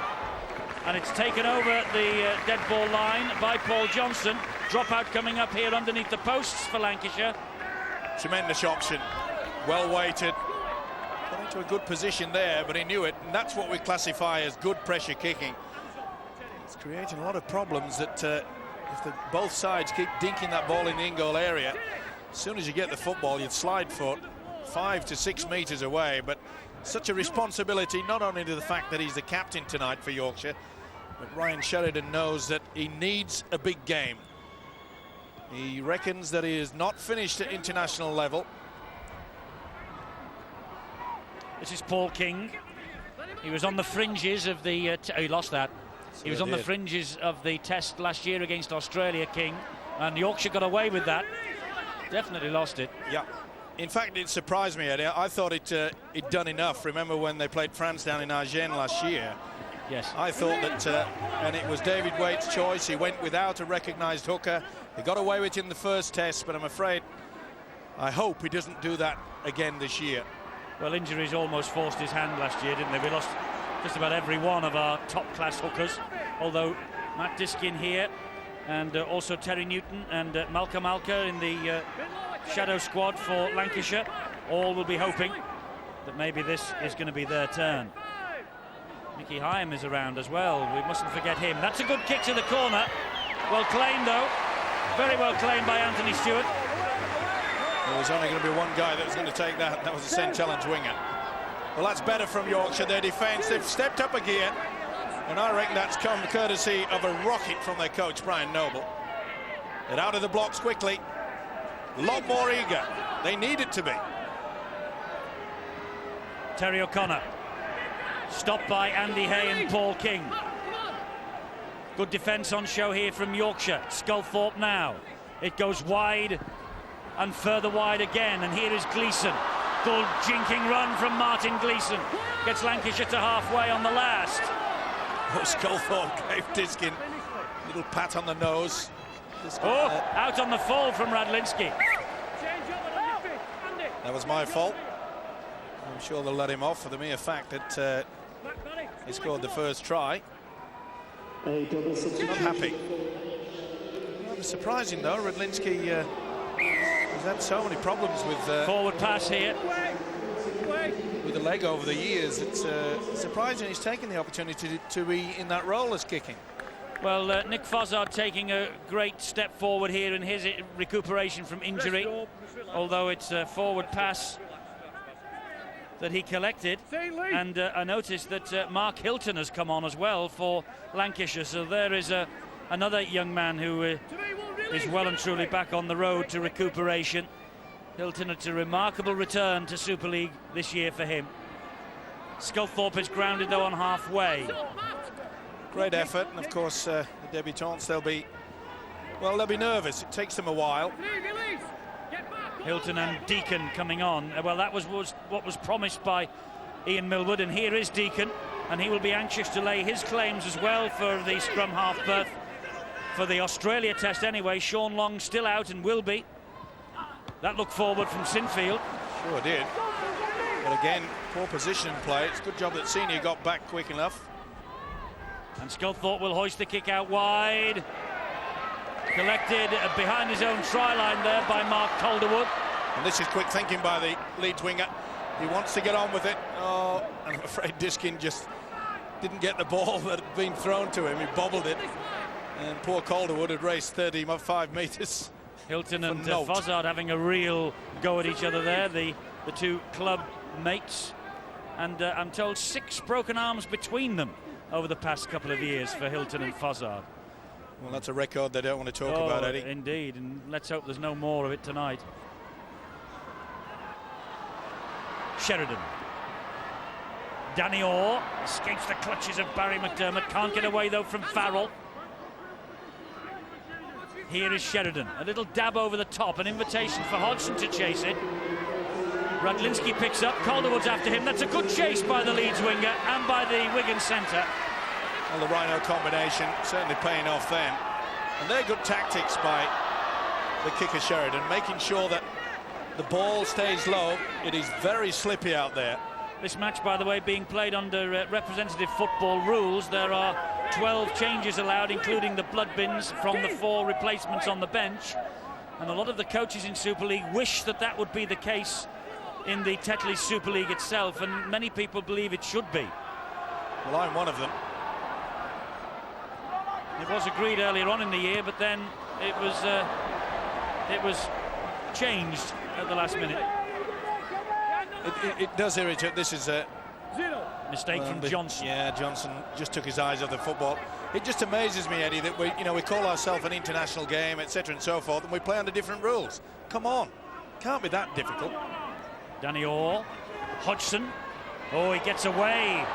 and it's taken over the dead ball line by Paul Johnson. Dropout coming up here underneath the posts for Lancashire. Tremendous option, well weighted. Got into a good position there, but he knew it, and that's what we classify as good pressure kicking. It's creating a lot of problems that if both sides keep dinking that ball in the in-goal area, as soon as you get the football, you'd slide foot 5 to 6 metres away. But such a responsibility, not only to the fact that he's the captain tonight for Yorkshire, but Ryan Sheridan knows that he needs a big game. He reckons that he is not finished at international level. This is Paul King. He was on the fringes of the... he lost that. He was on the fringes of the test last year against Australia, King, and Yorkshire got away with that. Definitely lost it. Yeah. In fact, it surprised me, Eddie. I thought it'd done enough. Remember when they played France down in Agen last year? Yes. I thought that, and it was David Waite's choice. He went without a recognised hooker. He got away with it in the first test, but I'm afraid, I hope he doesn't do that again this year. Well, injuries almost forced his hand last year, didn't they? We lost just about every one of our top-class hookers, although Matt Diskin here, and also Terry Newton and Malcolm Alker in the shadow squad for Lancashire, all will be hoping that maybe this is going to be their turn. Mickey Hyam is around as well. We mustn't forget him. That's a good kick to the corner. Well claimed, though. Very well claimed by Anthony Stewart. There was only going to be one guy that was going to take that. That was the St. Helens winger. Well, that's better from Yorkshire. Their defence, they've stepped up a gear, and I reckon that's come courtesy of a rocket from their coach, Brian Noble. They're out of the blocks quickly. A lot more eager. They needed to be. Terry O'Connor. Stopped by Andy Hay and Paul King. Good defence on show here from Yorkshire. Sculthorpe now. It goes wide and further wide again, and here is Gleeson. Good jinking run from Martin Gleeson. Gets Lancashire to halfway on the last. Oh, Sculthorpe gave Diskin a little pat on the nose. Out on the fall from Radlinski. That was my fault. I'm sure they'll let him off for the mere fact that he scored the first try. Not happy. Rather surprising though, Radlinski has had so many problems with forward pass here. With the leg over the years. It's surprising he's taken the opportunity to be in that role as kicking. Well, Nick Fozzard taking a great step forward here in his recuperation from injury, although it's a forward pass that he collected. And I noticed that Mark Hilton has come on as well for Lancashire, so there is another young man who is well and truly back on the road to recuperation. Hilton, it's a remarkable return to Super League this year for him. Sculthorpe is grounded though on halfway. Great effort, and of course the debutants, they'll be nervous. It takes them a while. Hilton and Deacon coming on. Well, that was what was promised by Ian Millwood, and here is Deacon, and he will be anxious to lay his claims as well for the scrum half berth for the Australia test anyway. Sean Long still out and will be. That look forward from Sinfield. Sure did. But again, poor position play. It's a good job that Senior got back quick enough. And Sculthorpe will hoist the kick out wide. Collected behind his own try line there by Mark Calderwood. And this is quick thinking by the Leeds winger. He wants to get on with it. Oh, I'm afraid Diskin just didn't get the ball that had been thrown to him. He bobbled it. And poor Calderwood had raced 35 metres. Hilton and Fozzard having a real go at each other there, the two club mates. And I'm told 6 broken arms between them over the past couple of years for Hilton and Fozzard. Well, that's a record they don't want to talk about, Eddie. Indeed, and let's hope there's no more of it tonight. Sheridan. Danny Orr escapes the clutches of Barry McDermott. Can't get away though from Farrell. Here is Sheridan. A little dab over the top. An invitation for Hodgson to chase it. Radlinski picks up. Calderwood's after him. That's a good chase by the Leeds winger and by the Wigan centre. Well, the Rhino combination certainly paying off then. And they're good tactics by the kicker Sheridan, making sure that the ball stays low. It is very slippy out there. This match, by the way, being played under representative football rules. There are 12 changes allowed, including the blood bins from the 4 replacements on the bench. And a lot of the coaches in Super League wish that that would be the case in the Tetley Super League itself, and many people believe it should be. Well, I'm one of them. It was agreed earlier on in the year, but then it was changed at the last minute. It does irritate. This is a mistake from Johnson. Yeah, Johnson just took his eyes off the football. It just amazes me, Eddie, that we call ourselves an international game, etc. and so forth, and we play under different rules. Come on, can't be that difficult. Danny Orr, Hodgson. Oh, he gets away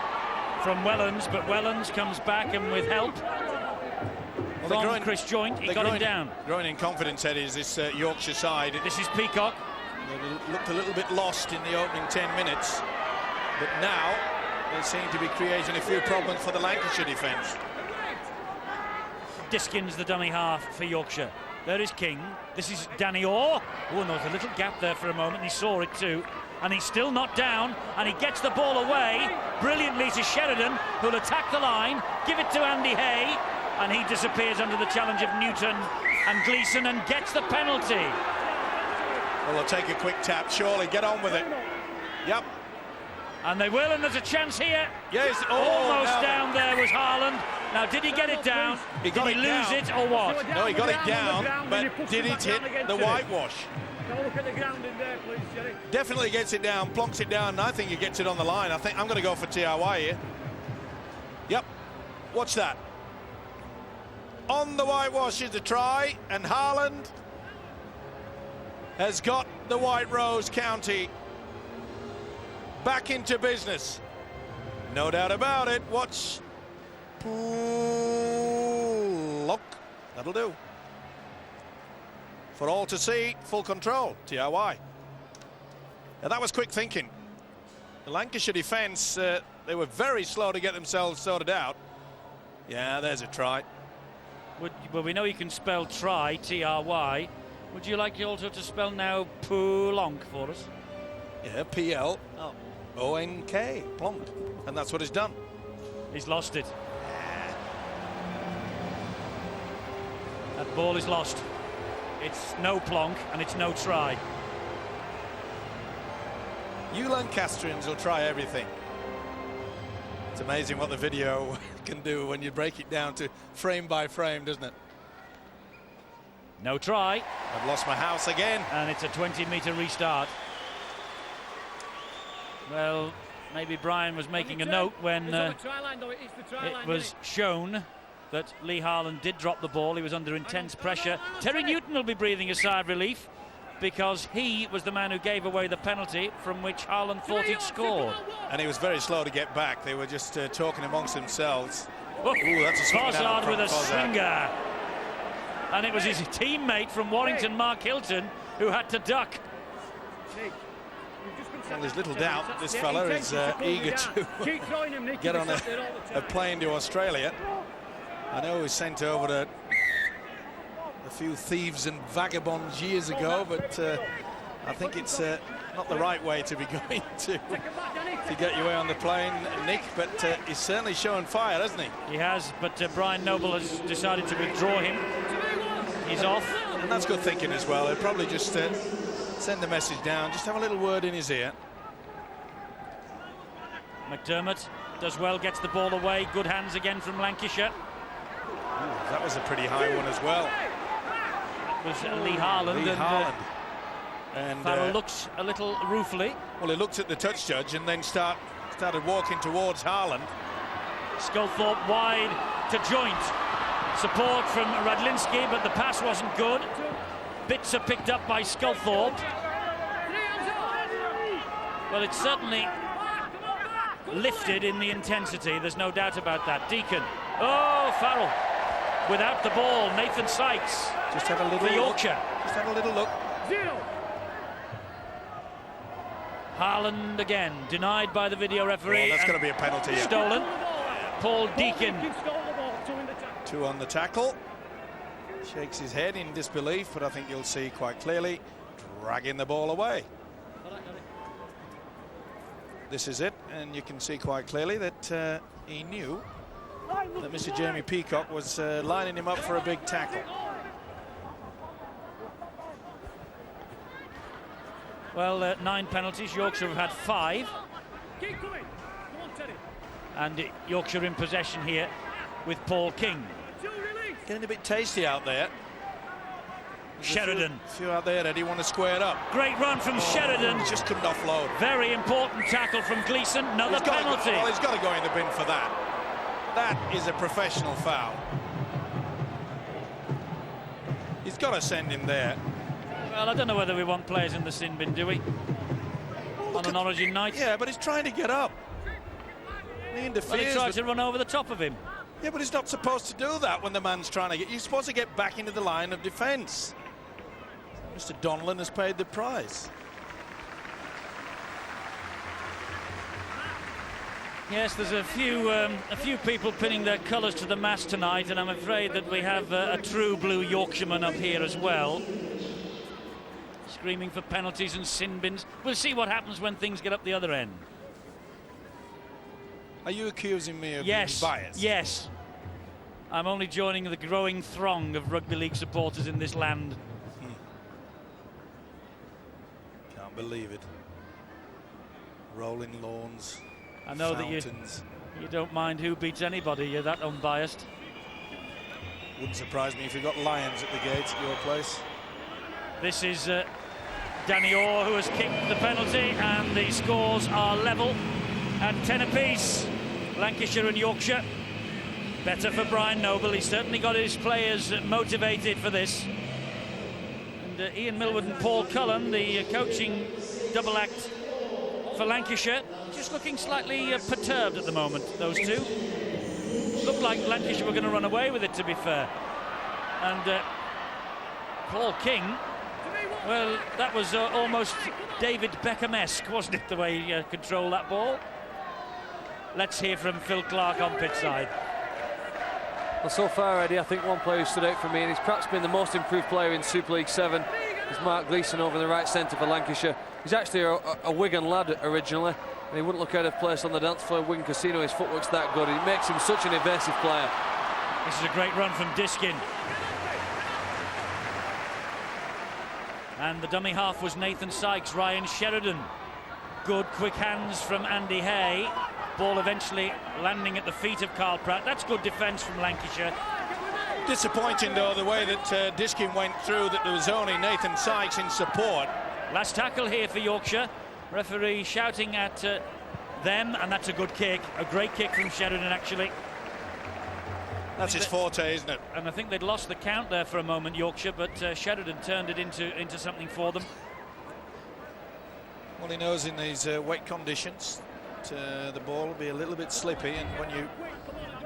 from Wellens, but Wellens comes back and with help from Chris Joint, he got him down. Growing in confidence, Eddie, is this Yorkshire side. This is Peacock. They looked a little bit lost in the opening 10 minutes, but now they seem to be creating a few problems for the Lancashire defence. Diskin's the dummy half for Yorkshire. There is King. This is Danny Orr. Oh, and there was a little gap there for a moment. He saw it too. And he's still not down. And he gets the ball away brilliantly to Sheridan, who'll attack the line, give it to Andy Hay. And he disappears under the challenge of Newton and Gleeson and gets the penalty. Well, they'll take a quick tap, surely. Get on with it. Yep. And they will, and there's a chance here. Yes. Almost down there was Haaland. Now, did he get it down? Did he lose it or what? No, he got it down, but did it hit the whitewash? Look at the ground in there, please, Jerry. Definitely gets it down, plonks it down, and I think he gets it on the line. I think I'm going to go for TRY here. Yep. Watch that. On the whitewash is the try, and Haaland has got the White Rose County back into business. No doubt about it. Watch. Look, that'll do. For all to see, full control, TRY. Now that was quick thinking. The Lancashire defence, they were very slow to get themselves sorted out. Yeah, there's a try. Well, we know you can spell try, T-R-Y. Would you like also to spell now Plonk for us? Yeah, P-L-O-N-K, Plonk. And that's what he's done. He's lost it. That ball is lost. It's no plonk and it's no try. You Lancastrians will try everything. It's amazing what the video can do when you break it down to frame by frame, doesn't it? No try. I've lost my house again. And it's a 20-metre restart. Well, maybe Brian was making a note when it was shown that Lee Harland did drop the ball. He was under intense pressure. Terry Newton will be breathing a sigh of relief because he was the man who gave away the penalty from which Harland thought he'd scored. And he was very slow to get back. They were just talking amongst themselves. Oh, ooh, that's a swing down Fozzard with a Fozzard. swinger. And it was his teammate from Warrington, Mark Hilton, who had to duck. Well, there's little doubt that this fella is eager to get on a plane to Australia. I know he was sent over a few thieves and vagabonds years ago, but I think it's not the right way to be going to get you away on the plane, Nick. But he's certainly showing fire, hasn't he? He has, but Brian Noble has decided to withdraw him. He's off. And that's good thinking as well. He'll probably just send the message down, just have a little word in his ear. McDermott does well, gets the ball away. Good hands again from Lancashire. Ooh, that was a pretty high one as well. It was Lee Harland. Lee Harland. And Farrell looks a little ruefully. Well, he looked at the touch judge and then started walking towards Harland. Sculthorpe wide to joint. Support from Radlinski, but the pass wasn't good. Bits are picked up by Sculthorpe. Well, it's certainly lifted in the intensity, there's no doubt about that. Deacon. Oh, Farrell without the ball. Nathan Sykes just had a little for Yorkshire. Just had a little look. Harland again denied by the video referee. Oh, that's going to be a penalty. Yeah. Stolen. Paul Deacon. 2 on the tackle. Shakes his head in disbelief, but I think you'll see quite clearly dragging the ball away. This is it, and you can see quite clearly that he knew that Mr. Jamie Peacock was lining him up for a big tackle. Well, 9 penalties. Yorkshire have had 5. And Yorkshire in possession here with Paul King. Getting a bit tasty out there. Sheridan. A few out there, Eddie, want to square up. Great run from Sheridan. Just couldn't offload. Very important tackle from Gleeson. Another penalty. Well, he's got to go in the bin for that. That is a professional foul. He's got to send him there. Well, I don't know whether we want players in the sin bin, do we? On an Origin night? Yeah, but he's trying to get up. He interferes. Well, he tried to run over the top of him. Yeah, but he's not supposed to do that when the man's trying to get... You're supposed to get back into the line of defence. Mr. Donlan has paid the price. Yes, there's a few people pinning their colours to the mast tonight, and I'm afraid that we have a true blue Yorkshireman up here as well. Screaming for penalties and sin bins. We'll see what happens when things get up the other end. Are you accusing me of being biased? Yes. I'm only joining the growing throng of rugby league supporters in this land. Can't believe it. Rolling lawns. I know fountains. that you don't mind who beats anybody. You're that unbiased. Wouldn't surprise me if you got lions at the gates at your place. This is Danny Orr who has kicked the penalty, and the scores are level at 10 apiece. Lancashire and Yorkshire. Better for Brian Noble. He's certainly got his players motivated for this. And Ian Millwood and Paul Cullen, the coaching double act for Lancashire, just looking slightly perturbed at the moment, those two. Looked like Lancashire were going to run away with it, to be fair. And Paul King, well, that was almost David Beckham-esque, wasn't it, the way he controlled that ball? Let's hear from Phil Clark on pitch side. Well, so far, Eddie, I think one player who stood out for me, and he's perhaps been the most improved player in Super League 7, is Mark Gleeson over in the right centre for Lancashire. He's actually a Wigan lad originally, and he wouldn't look out of place on the dance floor of Wigan Casino. His footwork's that good. It makes him such an evasive player. This is a great run from Diskin. And the dummy half was Nathan Sykes. Ryan Sheridan. Good quick hands from Andy Hay. Ball eventually landing at the feet of Carl Pratt. That's good defence from Lancashire. Disappointing, though, the way that Diskin went through, that there was only Nathan Sykes in support. Last tackle here for Yorkshire. Referee shouting at them, and that's a good kick. A great kick from Sheridan, actually. That's his forte, isn't it? And I think they'd lost the count there for a moment, Yorkshire, but Sheridan turned it into something for them. Well, he knows in these wet conditions the ball will be a little bit slippy, and when you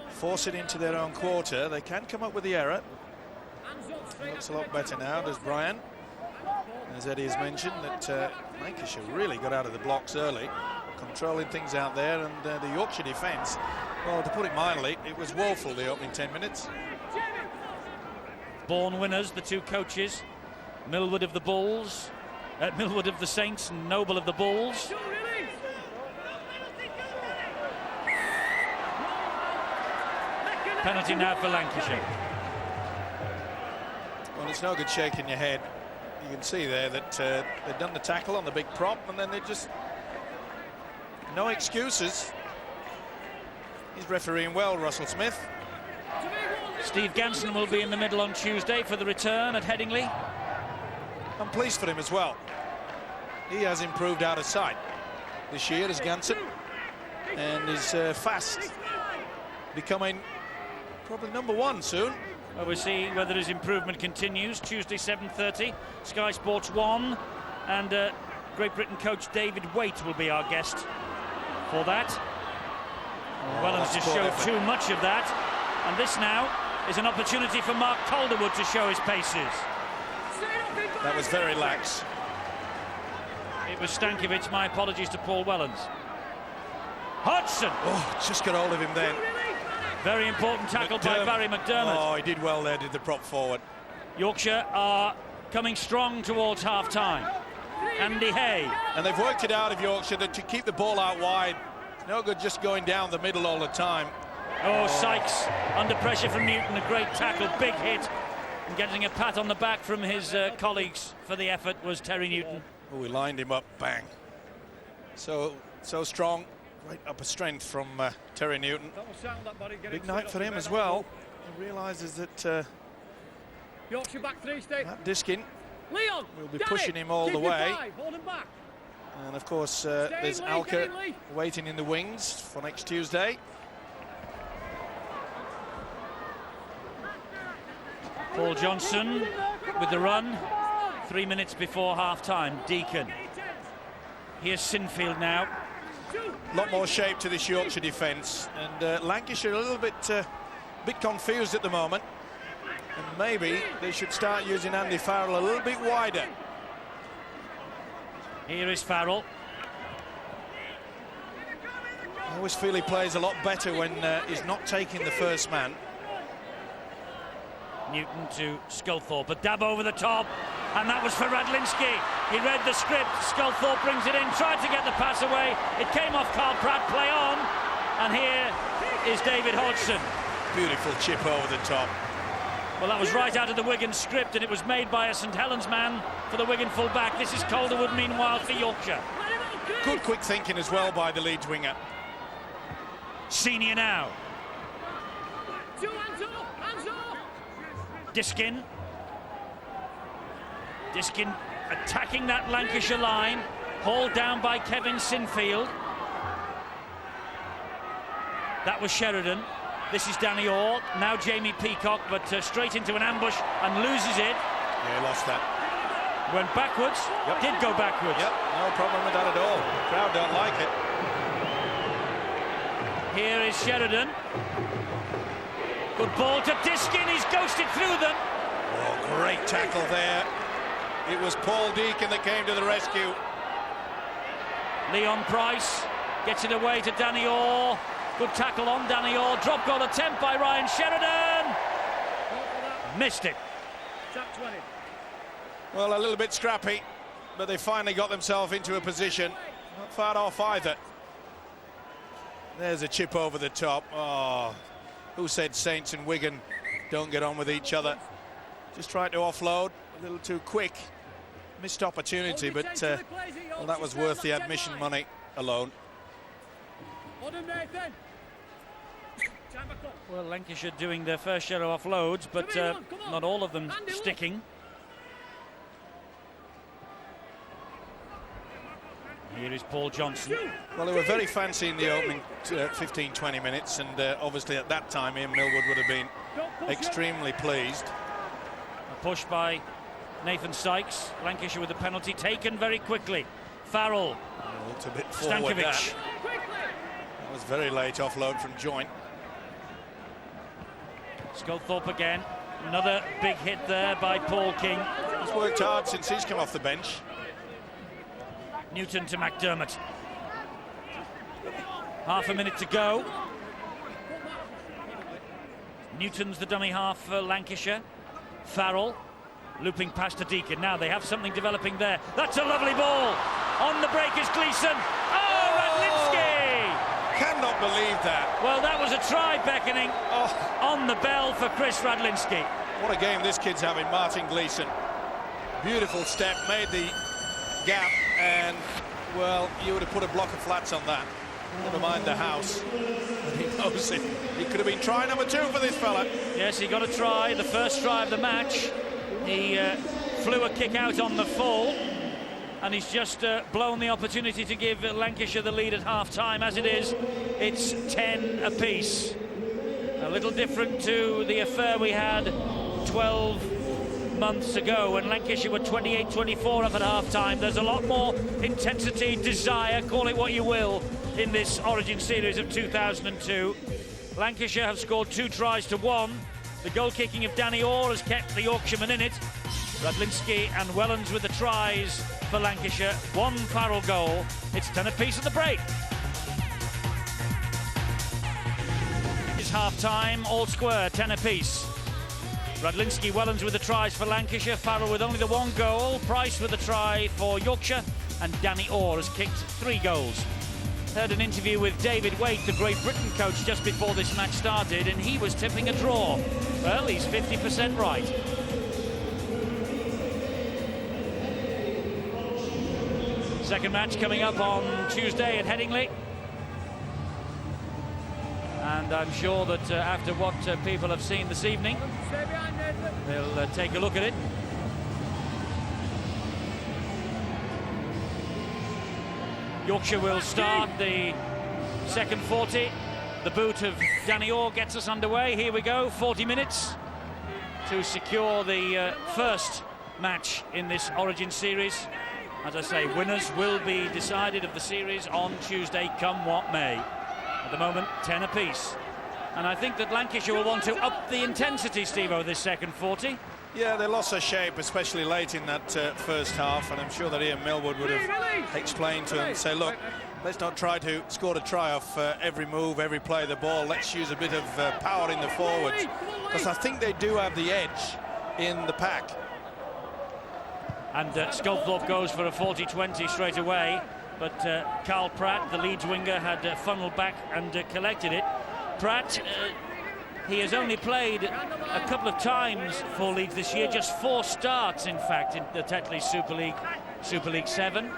force it into their own quarter, they can come up with the error. It looks a lot better now, does Brian. As Eddie has mentioned, that Lancashire really got out of the blocks early, controlling things out there, and the Yorkshire defence, well, to put it mildly, it was woeful the opening 10 minutes. Born winners, the two coaches, Millwood of the Bulls, Millwood of the Saints, and Noble of the Bulls. Penalty now for Lancashire. Well, it's no good shaking your head. You can see there that they've done the tackle on the big prop, and then they just... no excuses. He's refereeing well, Russell Smith. Steve Ganson will be in the middle on Tuesday for the return at Headingley. I'm pleased for him as well. He has improved out of sight this year as Ganson, and is fast, becoming probably #1 soon. Well, we'll see whether his improvement continues. Tuesday 7:30, Sky Sports 1, and Great Britain coach David Waite will be our guest for that. Wellens just showed too much of that, and this now is an opportunity for Mark Calderwood to show his paces. That was very lax. It was Stankovic. My apologies to Paul Wellens. Hodgson! Oh, just got hold of him then. Very important tackle by Barry McDermott. Oh, he did well there, did the prop forward. Yorkshire are coming strong towards half-time. Andy Hay. And they've worked it out of Yorkshire that to keep the ball out wide, no good just going down the middle all the time. Oh, Sykes under pressure from Newton. A great tackle, big hit. And getting a pat on the back from his colleagues for the effort was Terry Newton. Oh, he lined him up, bang. So strong. Right upper strength from Terry Newton. Big night for him as well. He realises that Yorkshire back 3 stay. Matt Diskin Leon will be pushing him all the way. Hold him back. And of course there's Alka waiting in the wings for next Tuesday. Paul Johnson with the run. 3 minutes before half-time. Deacon. Here's Sinfield now. A lot more shape to this Yorkshire defence, and Lancashire a little bit confused at the moment, and maybe they should start using Andy Farrell a little bit wider. Here is Farrell. I always feel he plays a lot better when he's not taking the first man. Newton to Sculthorpe, a dab over the top, and that was for Radlinski. He read the script. Sculthorpe brings it in, tried to get the pass away. It came off Carl Pratt, play on, and here is David Hodgson. Beautiful chip over the top. Well, that was right out of the Wigan script, and it was made by a St Helens man for the Wigan full-back. This is Calderwood, meanwhile, for Yorkshire. Good quick thinking as well by the Leeds winger. Senior now. Diskin. Diskin attacking that Lancashire line, hauled down by Kevin Sinfield. That was Sheridan. This is Danny Orr. Now Jamie Peacock, but straight into an ambush and loses it. Yeah, he lost that. Went backwards. Yep. Did go backwards. Yep, no problem with that at all. The crowd don't like it. Here is Sheridan. Good ball to Diskin. He's ghosted through them. Oh, great tackle there. It was Paul Deacon that came to the rescue. Leon Price gets it away to Danny Orr. Good tackle on Danny Orr. Drop goal attempt by Ryan Sheridan. missed it. Well, a little bit scrappy, but they finally got themselves into a position. Not far off either. There's a chip over the top. Oh, who said Saints and Wigan don't get on with each other? Just tried to offload a little too quick. Missed opportunity, but well, that was worth the admission money alone. Well, Lancashire doing their fair share of offloads, but not all of them sticking. Here is Paul Johnson. Well, they were very fancy in the opening 15-20 minutes, and obviously at that time Ian Millwood would have been extremely pleased. A push by Nathan Sykes. Lancashire with the penalty taken very quickly. Farrell. Looked a bit forward. That was very late offload from Joint. Sculthorpe again. Another big hit there by Paul King. He's worked hard since he's come off the bench. Newton to McDermott. Half a minute to go. Newton's the dummy half for Lancashire. Farrell looping past to Deacon. Now they have something developing there. That's a lovely ball. On the break is Gleeson. Oh, Radlinski! Cannot believe that. Well, that was a try beckoning on the bell for Chris Radlinski. What a game this kid's having, Martin Gleeson. Beautiful step, made the gap, and well, you would have put a block of flats on that. Never mind the house. But he knows it. He could have been try number 2 for this fella. Yes, he got a try, the first try of the match. He flew a kick out on the full, and he's just blown the opportunity to give Lancashire the lead at half-time. As it is, it's 10 apiece. A little different to the affair we had 12 months ago when Lancashire were 28-24 up at half-time. There's a lot more intensity, desire, call it what you will, in this Origin series of 2002. Lancashire have scored 2 tries to 1. The goal-kicking of Danny Orr has kept the Yorkshiremen in it. Radlinski and Wellens with the tries for Lancashire. 1 Farrell goal. It's 10 apiece at the break. It's half-time, all square, 10 apiece. Radlinski, Wellens with the tries for Lancashire. Farrell with only the 1 goal. Price with the try for Yorkshire. And Danny Orr has kicked 3 goals. Heard an interview with David Waite, the Great Britain coach, just before this match started, and he was tipping a draw. Well, he's 50% right. Second match coming up on Tuesday at Headingley. And I'm sure that after what people have seen this evening, they'll take a look at it. Yorkshire will start the second 40. The boot of Danny Orr gets us underway. Here we go, 40 minutes to secure the first match in this Origin series. As I say, winners will be decided of the series on Tuesday, come what may. At the moment, 10 apiece. And I think that Lancashire will want to up the intensity, Steve-o, this second 40. Yeah, they lost their shape, especially late in that first half, and I'm sure that Ian Millwood would have explained to him, say, look, let's not try to score a try off every move, every play of the ball. Let's use a bit of power in the forwards, because I think they do have the edge in the pack. And Sculthorpe goes for a 40-20 straight away, but Carl Pratt, the Leeds winger, had funneled back and collected it. Pratt, he has only played a couple of times for Leeds this year, just 4 starts, in fact, in the Tetley Super League 7.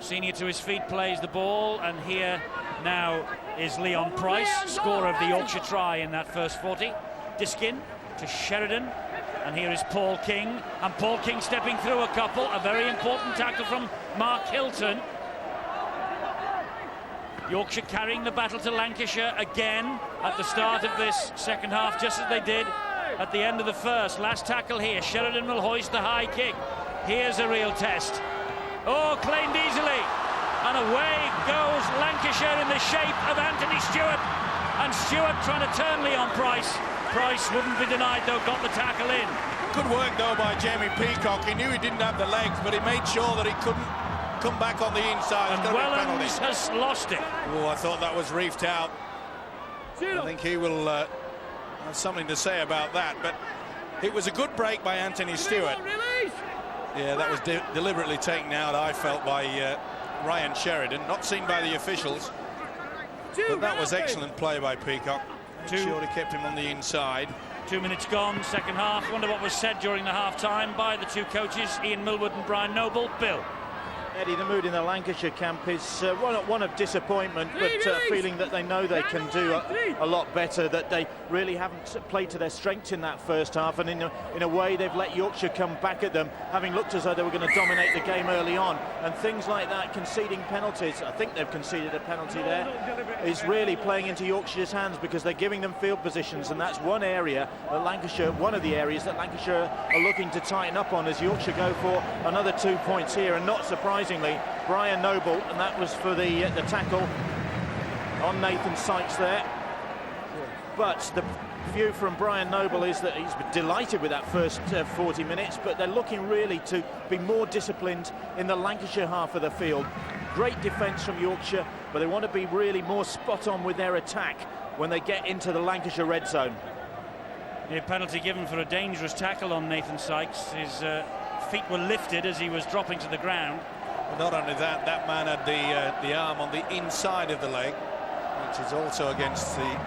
Senior to his feet plays the ball, and here now is Leon Price, scorer of the Yorkshire try in that first 40. Diskin to Sheridan, and here is Paul King, and Paul King stepping through a couple. A very important tackle from Mark Hilton. Yorkshire carrying the battle to Lancashire again at the start of this second half, just as they did at the end of the first. Last tackle here. Sheridan will hoist the high kick. Here's a real test. Oh, claimed easily. And away goes Lancashire in the shape of Anthony Stewart. And Stewart trying to turn Leon Price. Price wouldn't be denied, though, got the tackle in. Good work, though, by Jamie Peacock. He knew he didn't have the legs, but he made sure that he couldn't come back on the inside. And Wellens has lost it. Oh, I thought that was reefed out. I think he will have something to say about that, but it was a good break by Anthony Stewart. Yeah, that was deliberately taken out, I felt, by Ryan Sheridan, not seen by the officials, but that was excellent play by Peacock. Sure, he kept him on the inside. 2 minutes gone, second half. Wonder what was said during the half-time by the two coaches, Ian Millwood and Brian Noble. Bill. Eddie, the mood in the Lancashire camp is one of disappointment, but feeling that they know they can do a lot better, that they really haven't played to their strengths in that first half, and in a way they've let Yorkshire come back at them, having looked as though they were going to dominate the game early on, and things like that, conceding penalties, I think they've conceded a penalty there, is really playing into Yorkshire's hands, because they're giving them field positions, and that's one area that Lancashire, one of the areas that Lancashire are looking to tighten up on, as Yorkshire go for another 2 points here, and not surprisingly, Brian Noble, and that was for the tackle on Nathan Sykes there. But the view from Brian Noble is that he's delighted with that first 40 minutes, but they're looking really to be more disciplined in the Lancashire half of the field. Great defence from Yorkshire, but they want to be really more spot on with their attack when they get into the Lancashire red zone. A penalty given for a dangerous tackle on Nathan Sykes. His feet were lifted as he was dropping to the ground. Not only that, that man had the arm on the inside of the leg, which is also against the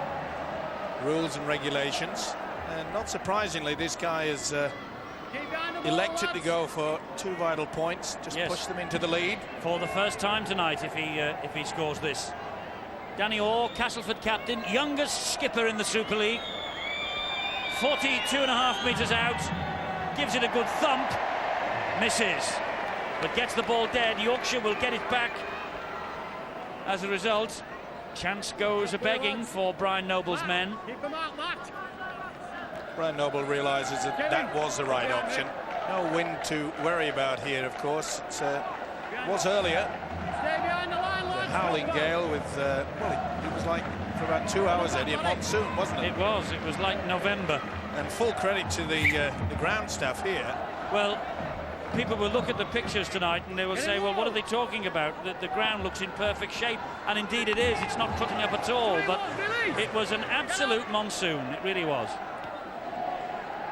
rules and regulations. And not surprisingly, this guy has elected to go for 2 vital points, just push them into the lead. For the first time tonight, if he scores this. Danny Orr, Castleford captain, youngest skipper in the Super League. 42.5 metres out, gives it a good thump, misses. But gets the ball dead. Yorkshire will get it back. As a result, chance goes a-begging for Brian Noble's men. Brian Noble realises that that was the right option. No wind to worry about here, of course. It was earlier. The howling gale with, well, it was like for about 2 hours, Eddie, a monsoon, wasn't it? It was like November. And full credit to the ground staff here. Well, people will look at the pictures tonight and they will say, well, what are they talking about? The ground looks in perfect shape, and indeed it is. It's not cutting up at all, but it was an absolute monsoon. It really was.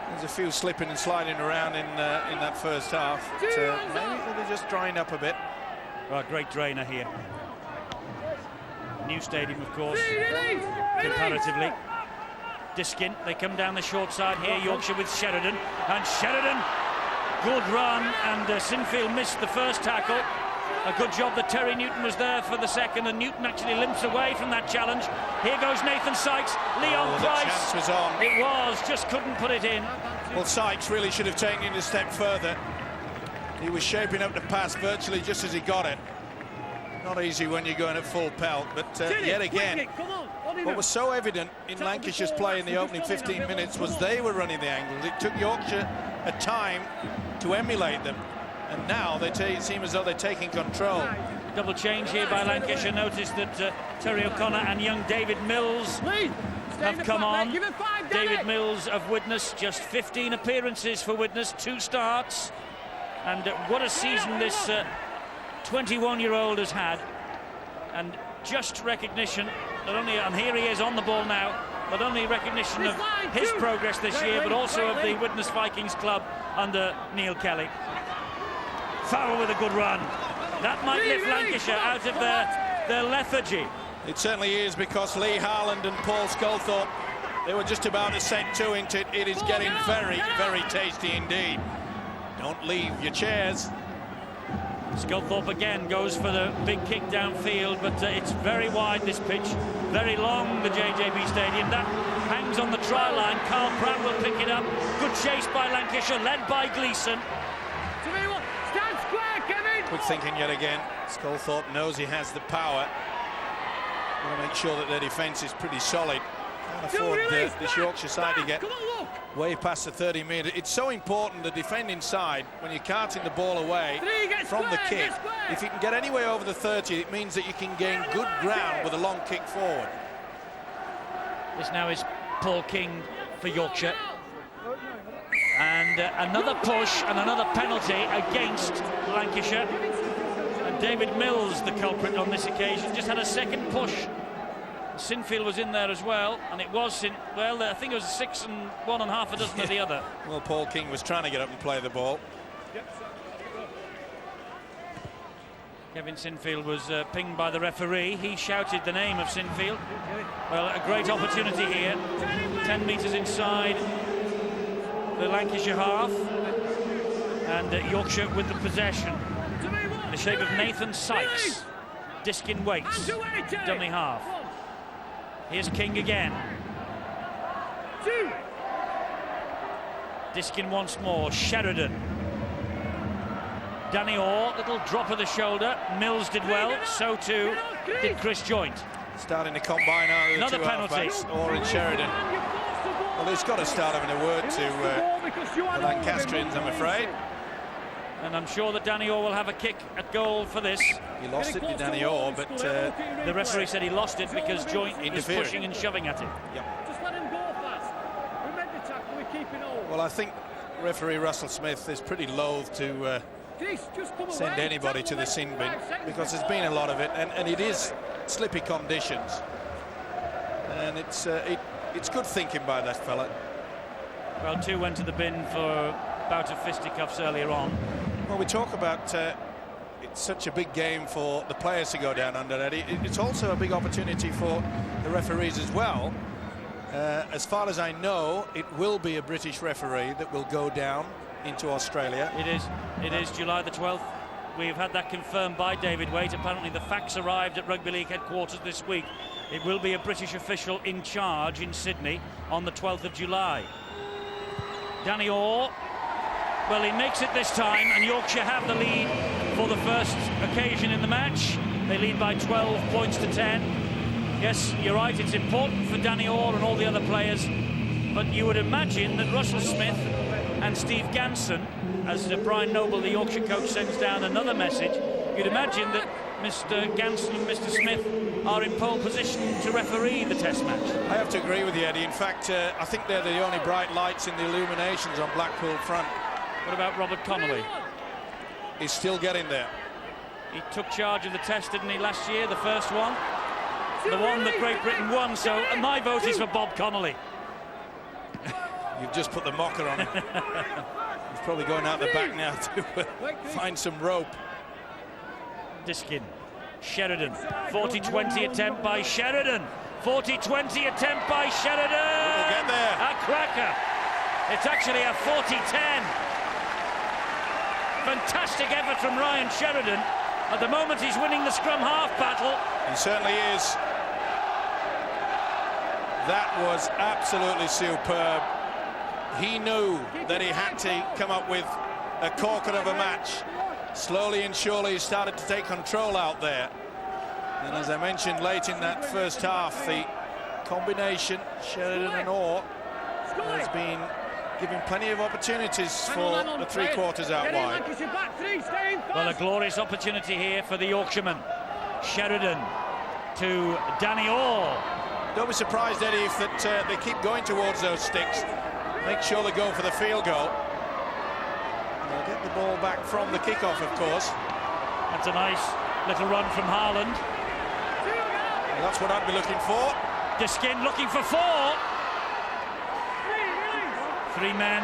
There's a few slipping and sliding around in that first half. Maybe they're just drying up a bit. Well, great drainer here. New stadium, of course, comparatively. Diskin, they come down the short side here. Yorkshire with Sheridan, and Sheridan, good run, and Sinfield missed the first tackle. A good job that Terry Newton was there for the second, and Newton actually limps away from that challenge. Here goes Nathan Sykes. Leon Price. The chance was on. It was, just couldn't put it in. Well, Sykes really should have taken it a step further. He was shaping up the pass virtually just as he got it. Not easy when you're going at full pelt, but yet again, what was so evident in Lancashire's play in the opening 15 minutes was they were running the angles. It took Yorkshire a time to emulate them, and now they seem as though they're taking control. Double change here by Lancashire. Notice that Terry O'Connor and young David Mills have come on. David Mills of Widnes, just 15 appearances for Widnes, 2 starts, and what a season this 21-year-old has had, and just recognition not only, and here he is on the ball now, not only recognition of his progress this year, but also of the Widnes Vikings club under Neil Kelly. Farrell with a good run. That might lift Lancashire out of their lethargy. It certainly is, because Lee Harland and Paul Sculthorpe, they were just about to set to into it. It is getting very, very tasty indeed. Don't leave your chairs. Sculthorpe again goes for the big kick downfield, but it's very wide, this pitch, very long, the JJB Stadium. That hangs on the try line. Carl Pratt will pick it up. Good chase by Lancashire, led by Gleeson. Stand square, Kevin! Quick thinking yet again. Sculthorpe knows he has the power. Want to make sure that their defence is pretty solid. Can't afford this Yorkshire side to get way past the 30-metre. It's so important to defend inside when you're carting the ball away from the kick. If you can get any way over the 30, it means that you can gain good ground with a long kick forward. This now is Paul King for Yorkshire. And another push and another penalty against Lancashire. And David Mills, the culprit on this occasion, just had a second push Sinfield was in there as well, and it was well, I think it was 6 and 1 and half a dozen of the other. Well, Paul King was trying to get up and play the ball. Kevin Sinfield was pinged by the referee. He shouted the name of Sinfield. Well, a great opportunity here. 10 metres inside the Lancashire half, and Yorkshire with the possession in the shape of Nathan Sykes. Diskin waits, dummy half. Here's King again. Diskin once more. Sheridan. Danny Orr, little drop of the shoulder. Mills did well, so too did Chris Joint. Starting to combine out Another the two penalty. halfbacks, Orr and Sheridan. Well, he's got to start having a word to the Lancastrians, I'm afraid. And I'm sure that Danny Orr will have a kick at goal for this. He lost it to Danny Orr, but the referee said he lost it because Joint was interfering. pushing and shoving at him. Yep. Just let him go fast. We made the tackle, we're keeping hold. Well, I think referee Russell Smith is pretty loath to send anybody to the sin bin, because there's been a lot of it, and it is slippy conditions. And it's good thinking by that fella. Well, 2 went to the bin for bout of fisticuffs earlier on. Well, we talk about it's such a big game for the players to go down under, Eddie. It's also a big opportunity for the referees as well. As far as I know, it will be a British referee that will go down into Australia. It is July the 12th. We've had that confirmed by David Waite. Apparently the facts arrived at Rugby League headquarters this week. It will be a British official in charge in Sydney on the 12th of July. Danny Orr, well, he makes it this time, and Yorkshire have the lead for the first occasion in the match. They lead by 12 points to 10. Yes, you're right, it's important for Danny Orr and all the other players, but you would imagine that Russell Smith and Steve Ganson, as Brian Noble, the Yorkshire coach, sends down another message, you'd imagine that Mr. Ganson and Mr. Smith are in pole position to referee the Test match. I have to agree with you, Eddie. In fact, I think they're the only bright lights in the illuminations on Blackpool front. What about Robert Connolly? He's still getting there. He took charge of the Test, didn't he, last year, the first one? The one that Great Britain won, so my vote is for Bob Connolly. You've just put the mocker on him. He's probably going out the back now to find some rope. Diskin. Sheridan. 40-20 attempt by Sheridan. 40-20 attempt by Sheridan. We'll get there. A cracker. It's actually a 40-10. Fantastic effort from Ryan Sheridan. At the moment, he's winning the scrum half battle. He certainly is. That was absolutely superb. He knew that he had to come up with a corker of a match. Slowly and surely he started to take control out there. And as I mentioned late in that first half, the combination, Sheridan and Orr, has been giving plenty of opportunities for the 3 quarters out wide. Well, a glorious opportunity here for the Yorkshireman. Sheridan to Danny Orr. Don't be surprised, Eddie, if that they keep going towards those sticks. Make sure they go for the field goal. They'll get the ball back from the kickoff, of course. That's a nice little run from Haaland. Well, that's what I'd be looking for. Diskin looking for 4. 3 men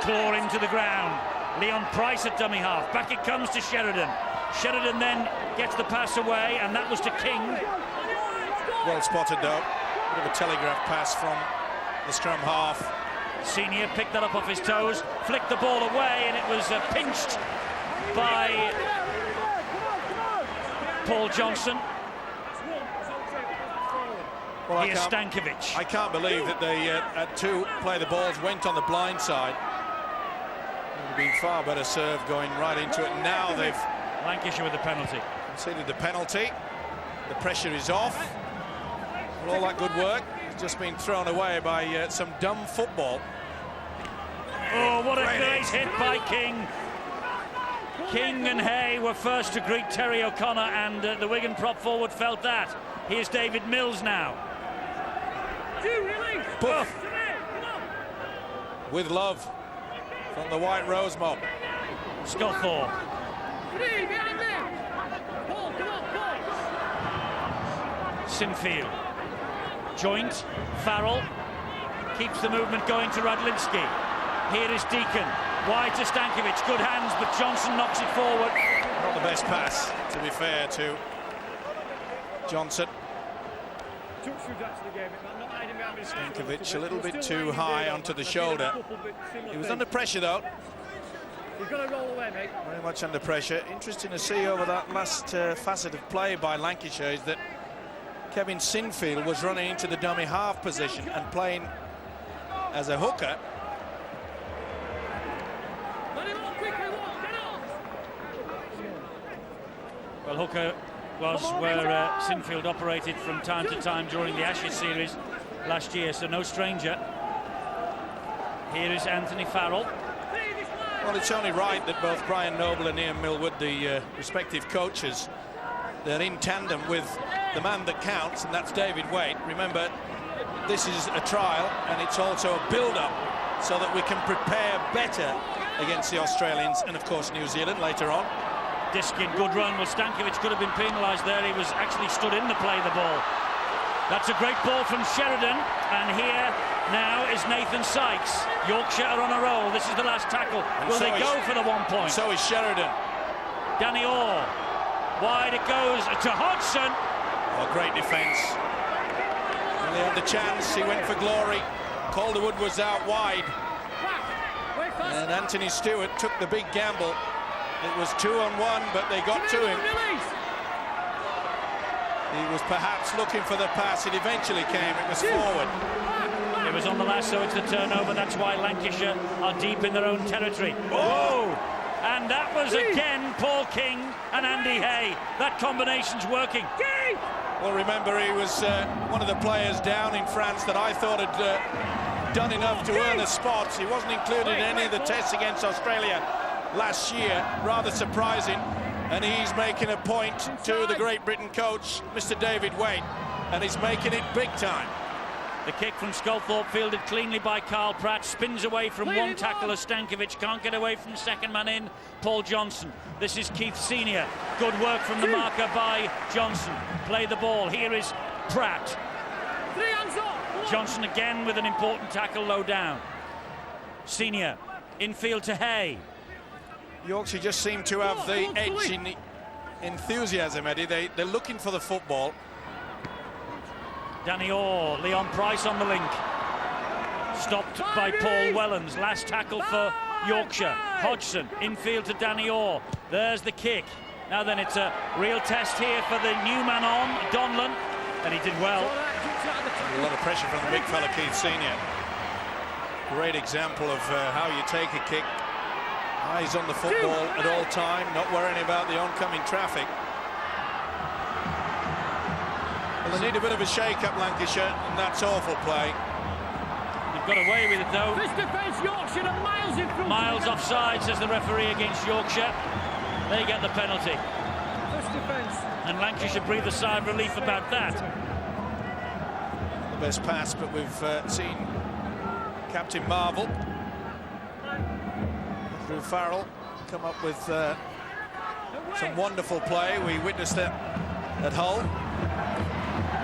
claw him to the ground. Leon Price at dummy half. Back it comes to Sheridan. Sheridan then gets the pass away, and that was to King. Well spotted, though. Bit of a telegraph pass from the scrum half. Senior picked that up off his toes, flicked the ball away, and it was pinched by Paul Johnson. Well, Here's Stankovic. I can't believe that they had 2 play the balls, went on the blind side. It would have been far better served going right into it. Now they've Lancashire with the penalty. conceded the penalty. The pressure is off. Well, all that good work has just been thrown away by some dumb football. Oh, what a great hit by King. King and Hay were first to greet Terry O'Connor, and the Wigan prop forward felt that. Here's David Mills now. Poof. With love from the White Rose mob. Scothorpe. Sinfield. Joint, Farrell keeps the movement going to Radlinski. Here is Deacon, wide to Stankovic, good hands, but Johnson knocks it forward. Not the best pass, to be fair to Johnson. Stankovic a little bit too high onto the shoulder. He was under pressure though. You've got to roll away, mate. Very much under pressure. Interesting to see over that last facet of play by Lancashire is that Kevin Sinfield was running into the dummy half position and playing as a hooker. Well, hooker was where Sinfield operated from time to time during the Ashes series last year, so no stranger. Here is Anthony Farrell. Well, it's only right that both Brian Noble and Ian Millwood, the respective coaches, they're in tandem with the man that counts, and that's David Waite. Remember, this is a trial, and it's also a build-up so that we can prepare better against the Australians and, of course, New Zealand later on. Diskin, good run. Well, Stankovic could have been penalised there. He was actually stood in the play, the ball. That's a great ball from Sheridan, and here now is Nathan Sykes. Yorkshire are on a roll. This is the last tackle. Will they go for the 1 point? So is Sheridan. Danny Orr. Wide it goes to Hodgson. Oh, great defence. When they had the chance, he went for glory. Calderwood was out wide. And Anthony Stewart took the big gamble. It was 2-on-1, but they got to him. He was perhaps looking for the pass. It eventually came. It was forward. It was on the last, so it's the turnover. That's why Lancashire are deep in their own territory. Oh! And that was again Paul King and Andy Hay. That combination's working. Well, remember, he was one of the players down in France that I thought had done enough to earn a spot. He wasn't included in any of the tests against Australia last year. Rather surprising. And he's making a point to the Great Britain coach, Mr. David Waite, and he's making it big time. The kick from Sculthorpe, fielded cleanly by Carl Pratt, spins away from one tackle as Stankovic can't get away from second man in, Paul Johnson. This is Keith Senior. Good work from the marker by Johnson. Play the ball. Here is Pratt. Johnson again with an important tackle low down. Senior, infield to Hay. Yorkshire just seem to have the edge in the enthusiasm, Eddie. They're looking for the football. Danny Orr, Leon Price on the link. Stopped by Paul Wellens. Last tackle for Yorkshire. Hodgson, infield to Danny Orr. There's the kick. Now then, it's a real test here for the new man on, Donlan, and he did well. A lot of pressure from the big fella, Keith Senior. Great example of how you take a kick. Eyes on the football at all time, not worrying about the oncoming traffic. Well, they need a bit of a shake-up, Lancashire, and that's awful play. You've got away with it, though. First defence, Yorkshire are miles in front. Miles offside, says the referee against Yorkshire. They get the penalty. First defence. And Lancashire breathe a sigh of relief about that. The best pass, but we've seen Captain Marvel, Drew Farrell, come up with some wonderful play. We witnessed it at Hull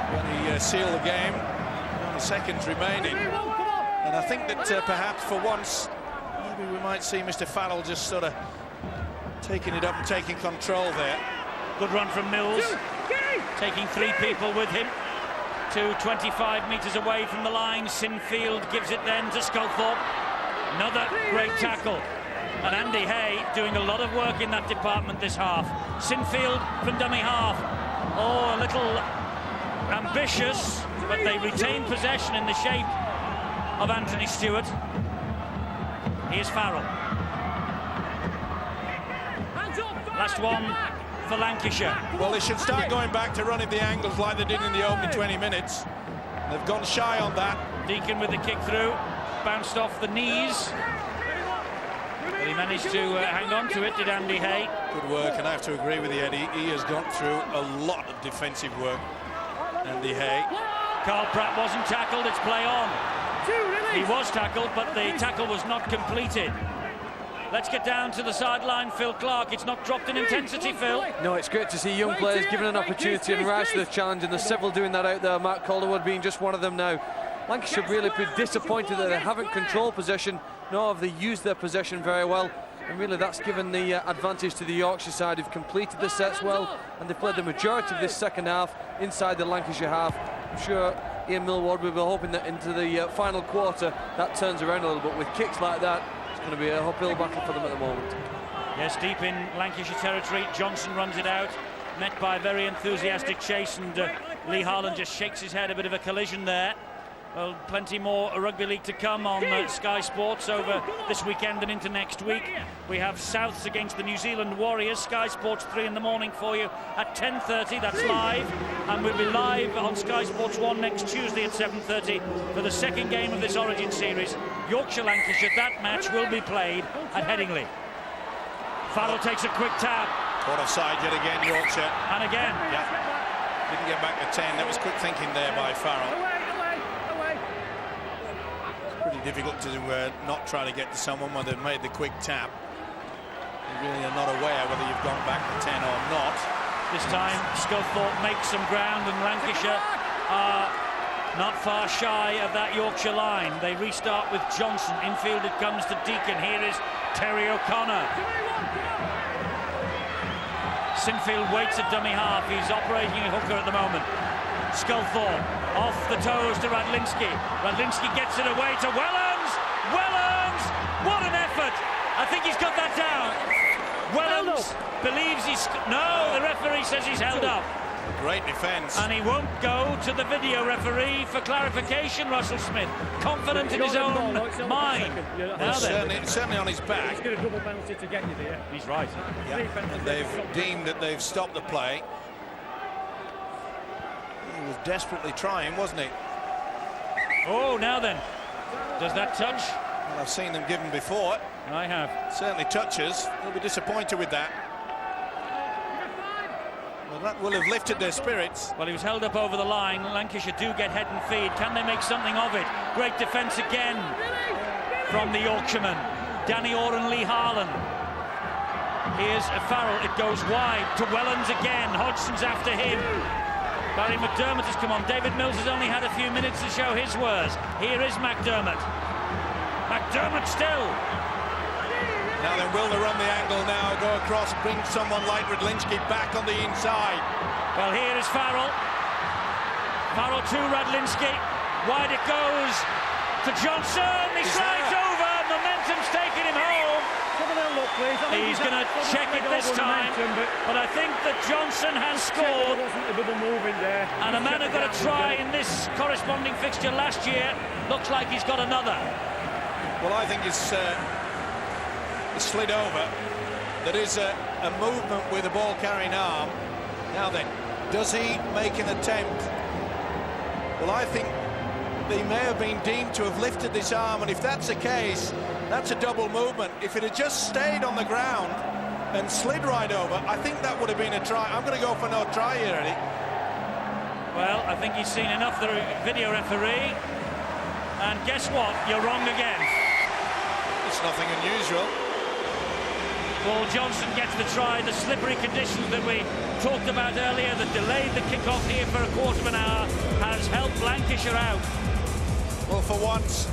when he sealed the game. Only seconds remaining. And I think that perhaps for once, maybe we might see Mr. Farrell just sort of taking it up and taking control there. Good run from Mills, taking three people with him to 25 metres away from the line. Sinfield gives it then to Sculthorpe. Another great tackle. And Andy Hay doing a lot of work in that department this half. Sinfield from dummy half. Oh, a little ambitious, but they retain possession in the shape of Anthony Stewart. Here's Farrell. Last one for Lancashire. Well, they should start going back to running the angles like they did in the opening 20 minutes. They've gone shy on that. Deacon with the kick through, bounced off the knees. But he managed to hang on to it, did Andy Hay. Good work, and I have to agree with you, Eddie. He has gone through a lot of defensive work, Andy Hay. Carl Pratt wasn't tackled, it's play on. He was tackled, but the tackle was not completed. Let's get down to the sideline, Phil Clark. It's not dropped in intensity, Phil. No, it's great to see young players given an opportunity and rise to the challenge, and there's several doing that out there, Matt Calderwood being just one of them now. Lancashire really been disappointed that they haven't controlled possession, nor have they used their possession very well. And really that's given the advantage to the Yorkshire side, who've completed the sets well, and they've played the majority of this second half inside the Lancashire half. I'm sure Ian Millward will be hoping that into the final quarter that turns around a little bit. With kicks like that, it's going to be a uphill battle for them at the moment. Yes, deep in Lancashire territory, Johnson runs it out, met by a very enthusiastic Chase, and Lee Harlan just shakes his head. A bit of a collision there. Well, plenty more rugby league to come on Sky Sports over this weekend and into next week. We have Souths against the New Zealand Warriors. Sky Sports 3 in the morning for you at 10:30. That's live, and we'll be live on Sky Sports 1 next Tuesday at 7:30 for the second game of this Origin series. Yorkshire-Lancashire. That match will be played at Headingley. Farrell takes a quick tap. Caught offside yet again, Yorkshire. And again. Yeah. Didn't get back to 10. That was quick thinking there by Farrell. Pretty difficult to not try to get to someone when they've made the quick tap. You really are not aware whether you've gone back to 10 or not. This time Sculthorpe makes some ground, and Lancashire are not far shy of that Yorkshire line. They restart with Johnson. Infield it comes to Deacon. Here is Terry O'Connor. Sinfield waits at dummy half. He's operating a hooker at the moment. Sculthorpe off the toes to Radlinski. Radlinski gets it away to Wellens. Wellens! What an effort! I think he's got that down. Wellens believes he's... No, the referee says he's held up. Great defence. And he won't go to the video referee for clarification, Russell Smith. Confident in his own mind. Certainly on his back. He's going to double bounce it to get you there. He's right. Yeah. And they've deemed that they've stopped the play. He was desperately trying, wasn't he? Oh, now then. Does that touch? Well, I've seen them given before. I have. Certainly touches. He'll be disappointed with that. Well, that will have lifted their spirits. Well, he was held up over the line. Lancashire do get head and feed. Can they make something of it? Great defence again from the Yorkshireman. Danny Orr and Lee Harlan. Here's a Farrell. It goes wide to Wellens again. Hodgson's after him. Barry McDermott has come on. David Mills has only had a few minutes to show his wares. Here is McDermott. McDermott still. Now then, will they run the angle now, go across, bring someone like Radlinski back on the inside? Well, here is Farrell. Farrell to Radlinski. Wide it goes to Johnson. He slides over. Momentum's taking him home. Look, he's going to check it this time, but I think that Johnson has scored. And a man who got a try in this corresponding fixture last year looks like he's got another. Well, I think it's slid over. There is a movement with the ball carrying arm. Now then, does he make an attempt? Well, I think they may have been deemed to have lifted this arm, and if that's the case, that's a double movement. If it had just stayed on the ground and slid right over, I think that would have been a try. I'm going to go for no try here, Eddie. Well, I think he's seen enough, the video referee. And guess what? You're wrong again. It's nothing unusual. Paul Johnson gets the try. The slippery conditions that we talked about earlier that delayed the kick-off here for a quarter of an hour has helped Lancashire out. Well, for once,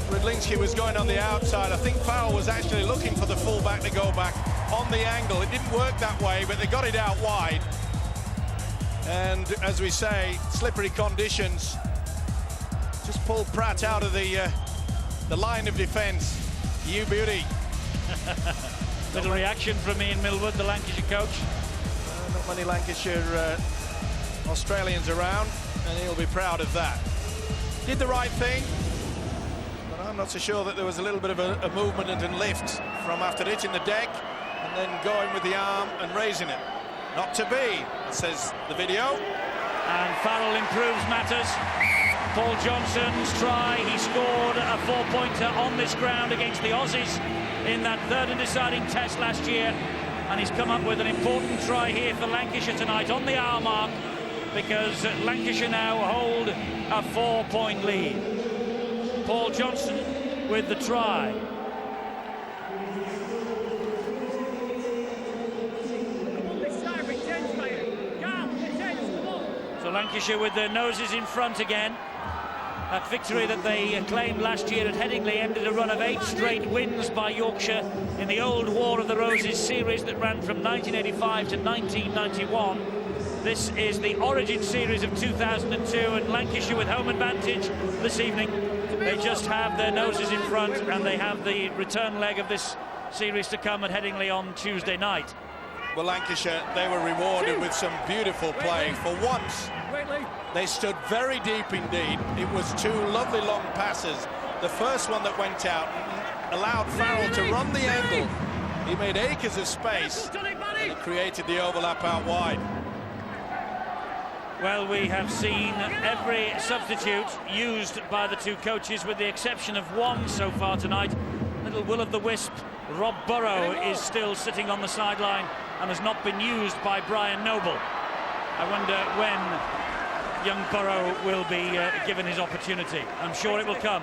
Radlinski was going on the outside. I think Farrell was actually looking for the full-back to go back on the angle. It didn't work that way, but they got it out wide. And as we say, slippery conditions just pulled Pratt out of the line of defence. You beauty. Little reaction from Ian Millward, the Lancashire coach. Not many Lancashire Australians around, and he'll be proud of that. Did the right thing, but I'm not so sure that there was a little bit of a movement and lift from after hitting the deck and then going with the arm and raising it. Not to be, says the video. And Farrell improves matters. Paul Johnson's try, he scored a 4-pointer on this ground against the Aussies in that third and deciding test last year, and he's come up with an important try here for Lancashire tonight on the hour mark, because Lancashire now hold a 4-point lead. Paul Johnson with the try. Lancashire with their noses in front again. That victory that they claimed last year at Headingley ended a run of 8 straight wins by Yorkshire in the old War of the Roses series that ran from 1985 to 1991. This is the Origin series of 2002, and Lancashire with home advantage this evening. They just have their noses in front, and they have the return leg of this series to come at Headingley on Tuesday night. Well, Lancashire, they were rewarded with some beautiful play. For once, they stood very deep indeed. It was 2 lovely long passes. The first one that went out allowed Farrell to run the angle. He made acres of space, and he created the overlap out wide. Well, we have seen every substitute used by the 2 coaches, with the exception of one so far tonight. Little will-o'-the-wisp Rob Burrow is still sitting on the sideline and has not been used by Brian Noble. I wonder when young Burrow will be given his opportunity. I'm sure it will come.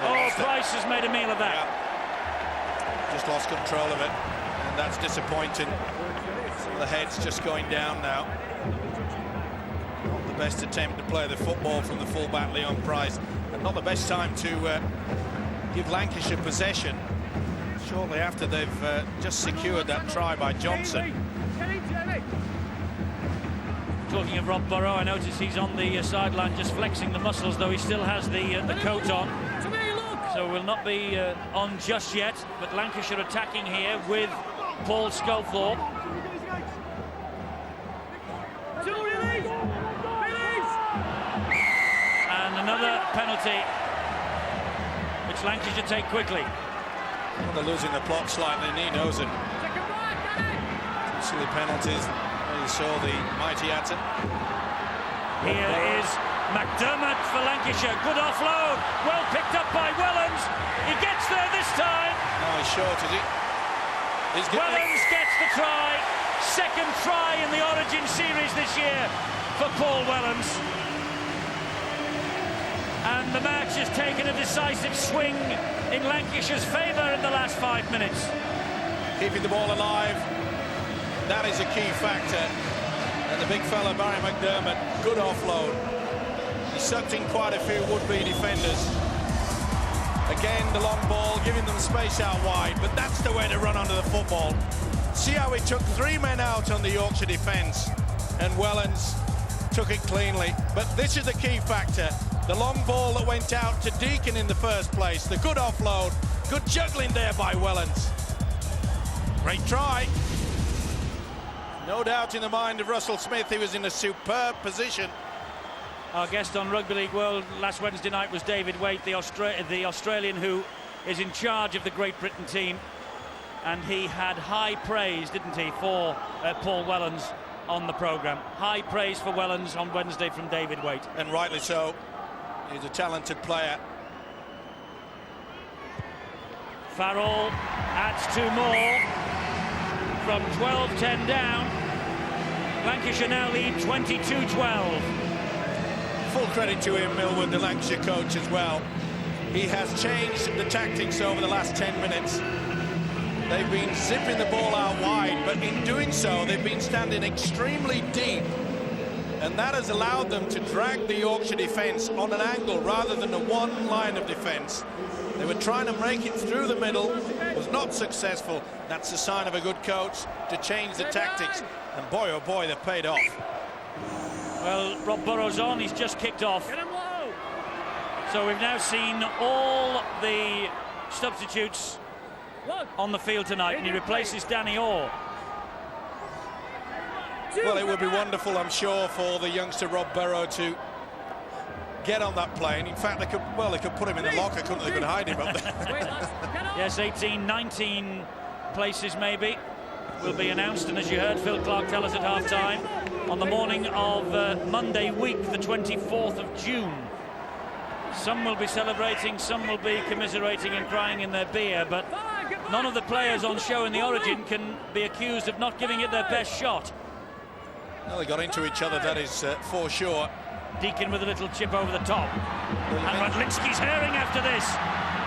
Oh, Price has made a meal of that. Yeah. Just lost control of it, and that's disappointing. Some of the heads just going down now. Not the best attempt to play the football from the fullback Leon Price, and not the best time to give Lancashire possession shortly after they've just secured that try by Johnson. Talking of Rob Burrow, I notice he's on the sideline just flexing the muscles, though he still has the coat on. So will not be on just yet, but Lancashire attacking here with Paul Sculthorpe. And another penalty, which Lancashire take quickly. Well, they're losing the plot slightly, and he knows it. 2 silly penalties. You saw the mighty Atten. Here is McDermott for Lancashire. Good offload. Well picked up by Wellens. He gets there this time. No, he's short, is he? Wellens gets the try. Second try in the Origin series this year for Paul Wellens. And the match has taken a decisive swing in Lancashire's favour in the last 5 minutes. Keeping the ball alive, that is a key factor. And the big fella, Barry McDermott, good offload. He sucked in quite a few would-be defenders. Again, the long ball, giving them space out wide, but that's the way to run onto the football. See how he took 3 men out on the Yorkshire defence, and Wellens took it cleanly. But this is the key factor. The long ball that went out to Deacon in the first place, the good offload, good juggling there by Wellens. Great try. No doubt in the mind of Russell Smith, he was in a superb position. Our guest on Rugby League World last Wednesday night was David Waite, the Australian who is in charge of the Great Britain team. And he had high praise, didn't he, for Paul Wellens on the programme. High praise for Wellens on Wednesday from David Waite. And rightly so. He's a talented player. Farrell adds 2 more from 12-10 down. Lancashire now lead 22-12. Full credit to him, Millwood, the Lancashire coach as well. He has changed the tactics over the last 10 minutes. They've been zipping the ball out wide, but in doing so, they've been standing extremely deep. And that has allowed them to drag the Yorkshire defence on an angle rather than a one line of defence. They were trying to make it through the middle, was not successful. That's a sign of a good coach to change the tactics. And boy, oh boy, they've paid off. Well, Rob Burrow's on, he's just kicked off. So we've now seen all the substitutes on the field tonight, and he replaces Danny Orr. Well, it would be wonderful, I'm sure, for the youngster Rob Burrow to get on that plane. In fact, they could put him in the locker, couldn't they? They could hide him up there. Yes, 18, 19 places maybe will be announced, and as you heard Phil Clark tell us at half-time, on the morning of Monday week, the 24th of June. Some will be celebrating, some will be commiserating and crying in their beer, but none of the players on show in the Origin can be accused of not giving it their best shot. Well, they got into each other, that is for sure. Deacon with a little chip over the top. And Radlinski's herring after this.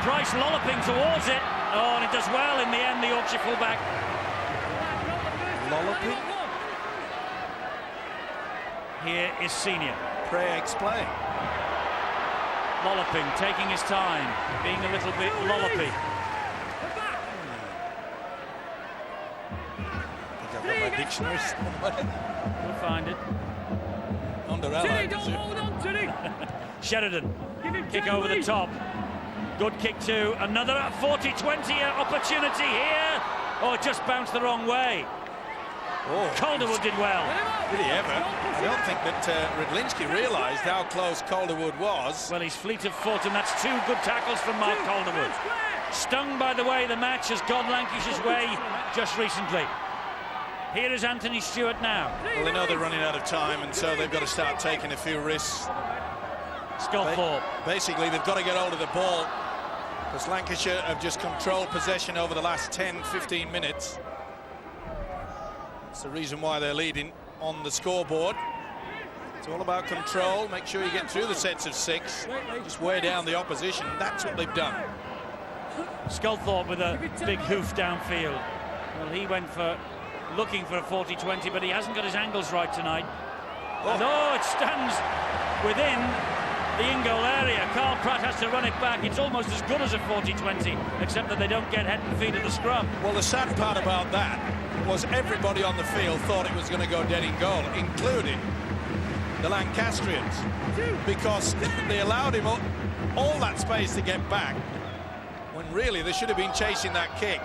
Price lolloping towards it. Oh, and it does well in the end, the Yorkshire fullback. Lolloping? Here is Senior. Pray explain. Lolloping, taking his time, being a little bit lollopy. I think I've got my dictionary somewhere. We'll find it. Under Tilly, don't hold on, Tilly. Sheridan, Give him kick time, over the Lee. top. Good kick too. Another 40-20 opportunity here. Oh, it just bounced the wrong way. Oh, Calderwood did well. did he ever? I don't think that Radlinski realised how close Calderwood was. Well, he's fleet of foot, and that's two good tackles from Mark Calderwood. Stung by the way the match has gone Lancashire's way just recently. Here is Anthony Stewart now. Well, they know they're running out of time, and so they've got to start taking a few risks. Sculthorpe. Basically, they've got to get hold of the ball, because Lancashire have just controlled possession over the last 10-15 minutes. It's the reason why they're leading on the scoreboard. It's all about control. Make sure you get through the sets of 6. Just wear down the opposition. That's what they've done. Sculthorpe with a big hoof downfield. Well, he went for looking for a 40-20, but he hasn't got his angles right tonight. No, it stands within the in-goal area. Carl Pratt has to run it back. It's almost as good as a 40-20, except that they don't get head and feet at the scrum. Well, the sad part about that was everybody on the field thought it was going to go dead in goal, including the Lancastrians, because they allowed him all that space to get back, when really they should have been chasing that kick.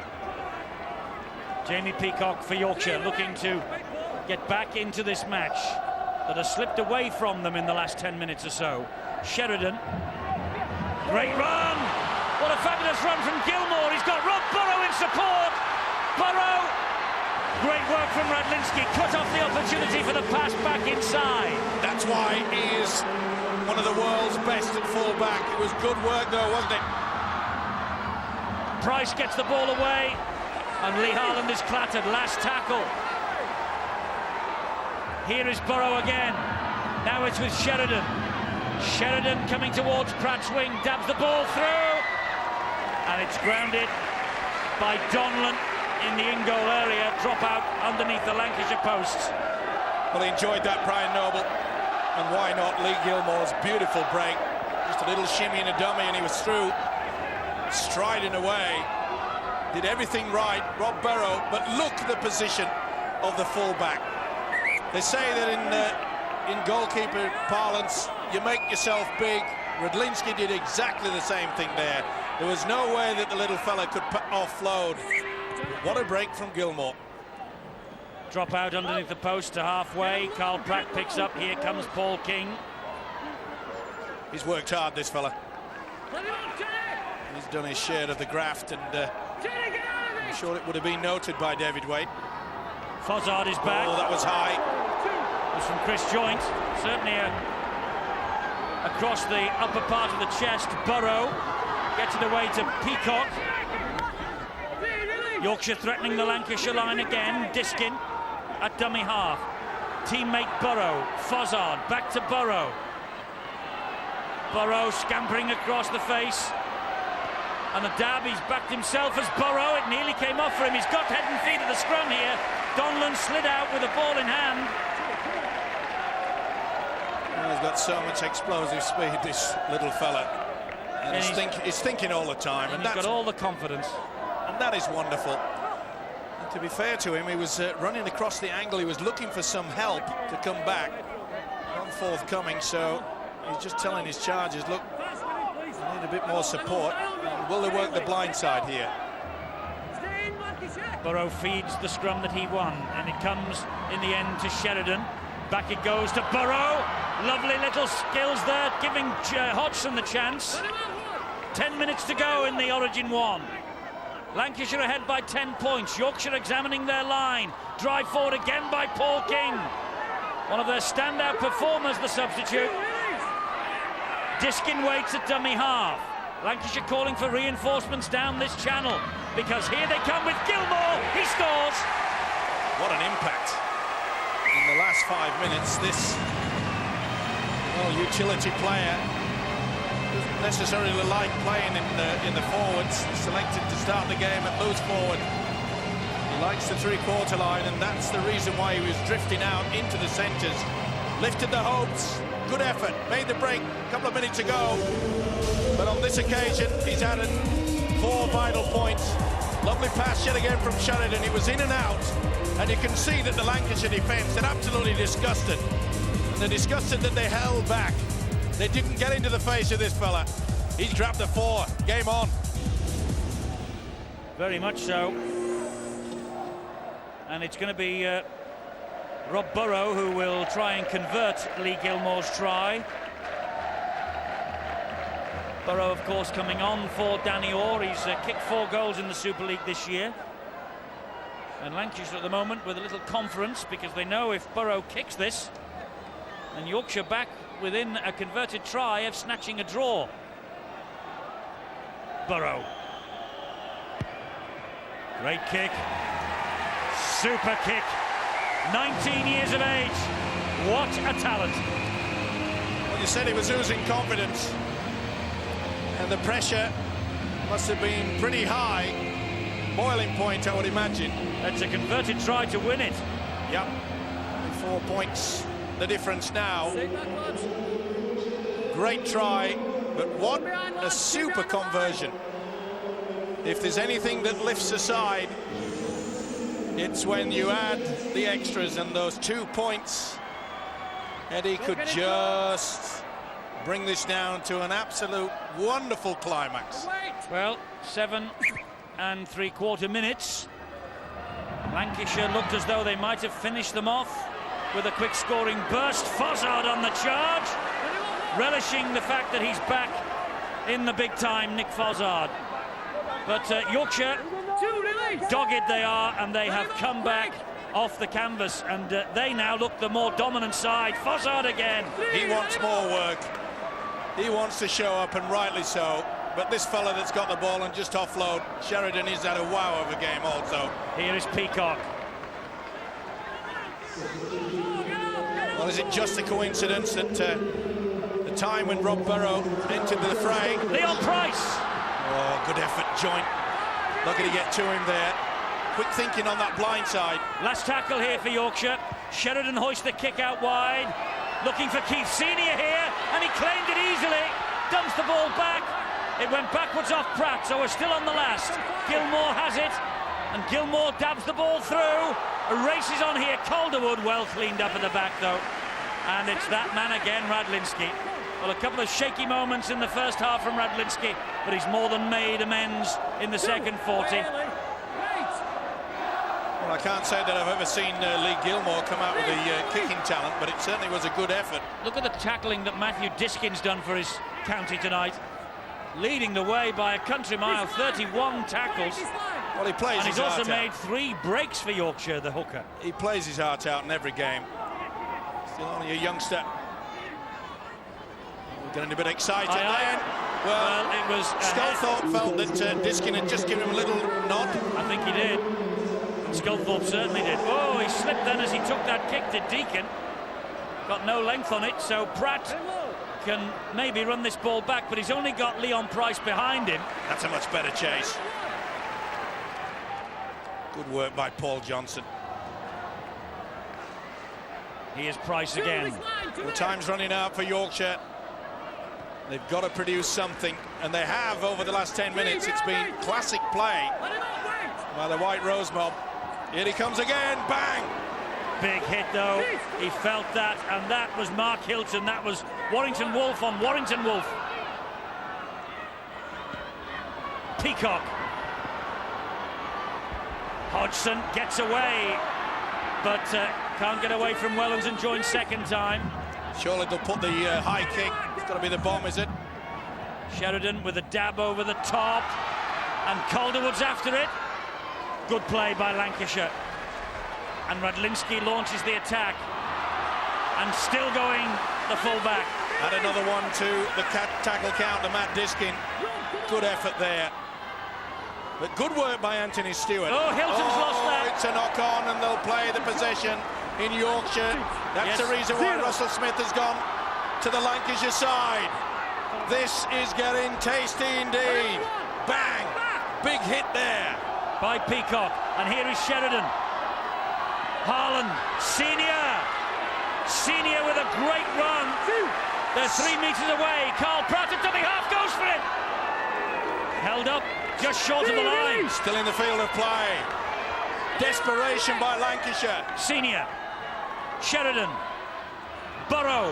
Jamie Peacock for Yorkshire, looking to get back into this match that has slipped away from them in the last 10 minutes or so. Sheridan, great run! What a fabulous run from Gilmore. He's got Rob Burrow in support. Burrow, great work from Radlinski. Cut off the opportunity for the pass back inside. That's why he is one of the world's best at full-back. It was good work though, wasn't it? Price gets the ball away, and Lee Harland is clattered. Last tackle. Here is Burrow again. Now it's with Sheridan. Sheridan coming towards Pratt's wing, dabs the ball through, and it's grounded by Donlan in the in-goal area. Drop out underneath the Lancashire posts. Well, he enjoyed that, Brian Noble, and why not Lee Gilmore's beautiful break. Just a little shimmy and a dummy, and he was through, striding away. Did everything right, Rob Burrow, but look at the position of the full-back. They say that in goalkeeper parlance, you make yourself big. Radlinski did exactly the same thing there. There was no way that the little fella could offload. What a break from Gilmore. Drop out underneath the post to halfway. Carl Pratt picks up. Here comes Paul King. He's worked hard, this fella. He's done his share of the graft, and I'm sure it would have been noted by David Waite. Fozzard is back. Oh, that was high. It was from Chris Joint. Certainly across the upper part of the chest. Burrow gets it away to Peacock. Yorkshire threatening the Lancashire line again. Diskin at dummy half. Teammate Burrow. Fozzard back to Burrow. Burrow scampering across the face. And a dab, he's backed himself as Burrow. It nearly came off for him. He's got head and feet at the scrum here. Donlan slid out with a ball in hand. Well, he's got so much explosive speed, this little fella. And he's thinking all the time. And he's got all the confidence. And that is wonderful. And to be fair to him, he was running across the angle. He was looking for some help to come back. Not forthcoming, so he's just telling his charges, look, I need a bit more support. And will they work the blind side here? Burrow feeds the scrum that he won, and it comes in the end to Sheridan. Back it goes to Burrow. Lovely little skills there, giving Hodgson the chance. 10 minutes to go in the Origin 1. Lancashire ahead by 10 points. Yorkshire examining their line. Drive forward again by Paul King. One of their standout performers, the substitute. Diskin waits at dummy half. Lancashire calling for reinforcements down this channel, because here they come with Gilmore. He scores. What an impact. In the last 5 minutes, this utility player doesn't necessarily like playing in the forwards. He's selected to start the game at loose forward. He likes the three-quarter line, and that's the reason why he was drifting out into the centres, lifted the hopes. Good effort, made the break a couple of minutes ago. But on this occasion, he's added 4 vital points. Lovely pass yet again from Sheridan. He was in and out. And you can see that the Lancashire defence, they're absolutely disgusted. And they're disgusted that they held back. They didn't get into the face of this fella. He's grabbed the 4. Game on. Very much so. And it's going to be Rob Burrow who will try and convert Lee Gilmore's try. Burrow, of course, coming on for Danny Orr. He's kicked 4 goals in the Super League this year. And Lancashire at the moment with a little conference, because they know if Burrow kicks this, and Yorkshire back within a converted try of snatching a draw. Burrow. Great kick. Super kick. 19 years of age. What a talent. Well, you said he was oozing confidence. And the pressure must have been pretty high. Boiling point, I would imagine. That's a converted try to win it. Yep. 4 points, the difference now. Great try, but what a super conversion. If there's anything that lifts a side, it's when you add the extras, and those 2 points. Eddie could just bring this down to an absolute wonderful climax. Well, 7 3/4 minutes. Lancashire looked as though they might have finished them off with a quick scoring burst. Fozzard on the charge, relishing the fact that he's back in the big time, Nick Fozzard. But Yorkshire, dogged they are, and they have come back off the canvas, and they now look the more dominant side. Fozzard again. He wants more work. He wants to show up, and rightly so. But this fella that's got the ball and just offload, Sheridan, he's had a wow of a game also. Here is Peacock. Well, is it just a coincidence that the time when Rob Burrow entered the fray? Leon Price! Oh, good effort, joint. Lucky to get to him there. Quick thinking on that blind side. Last tackle here for Yorkshire. Sheridan hoists the kick out wide. Looking for Keith Senior here, and he claimed it easily. Dumps the ball back. It went backwards off Pratt, so we're still on the last. Gilmore has it, and Gilmore dabs the ball through. A race is on here. Calderwood well cleaned up at the back, though. And it's that man again, Radlinski. Well, a couple of shaky moments in the first half from Radlinski, but he's more than made amends in the second 40. Well, I can't say that I've ever seen Lee Gilmore come out with a kicking talent, but it certainly was a good effort. Look at the tackling that Matthew Diskin's done for his county tonight. Leading the way by a country mile, 31 tackles. Well, he plays his heart out. And he's also made 3 breaks for Yorkshire, the hooker. He plays his heart out in every game. Still only a youngster. We're getting a bit excited then. Well, it was... Sculthorpe felt that Diskin had just given him a little nod. I think he did. Sculthorpe certainly did. Oh, he slipped then as he took that kick to Deacon. Got no length on it, so Pratt can maybe run this ball back, but he's only got Leon Price behind him. That's a much better chase. Good work by Paul Johnson. Here's Price again. Well, time's running out for Yorkshire. They've got to produce something, and they have over the last 10 minutes. It's been classic play by the White Rose mob. Here he comes again, bang! Big hit, though. He felt that, and that was Mark Hilton. That was Warrington Wolf on Warrington Wolf. Peacock. Hodgson gets away, but can't get away from Wellens and joins second time. Surely they'll put the high kick. It's got to be the bomb, is it? Sheridan with a dab over the top, and Calderwood's after it. Good play by Lancashire. And Radlinski launches the attack, and still going the full-back. Add another one to the tackle count to Matt Diskin. Good effort there. But good work by Anthony Stewart. Oh, Hilton's lost that. It's a knock-on, and they'll play the possession in Yorkshire. That's the reason why Russell Smith has gone to the Lancashire side. This is getting tasty indeed. Bang! Big hit there. By Peacock, and here is Sheridan. Harlan, Senior. Senior with a great run. They're 3 metres away. Carl Pratt at dummy half goes for it. Held up just short of the line. Still in the field of play. Desperation by Lancashire. Senior, Sheridan, Burrow,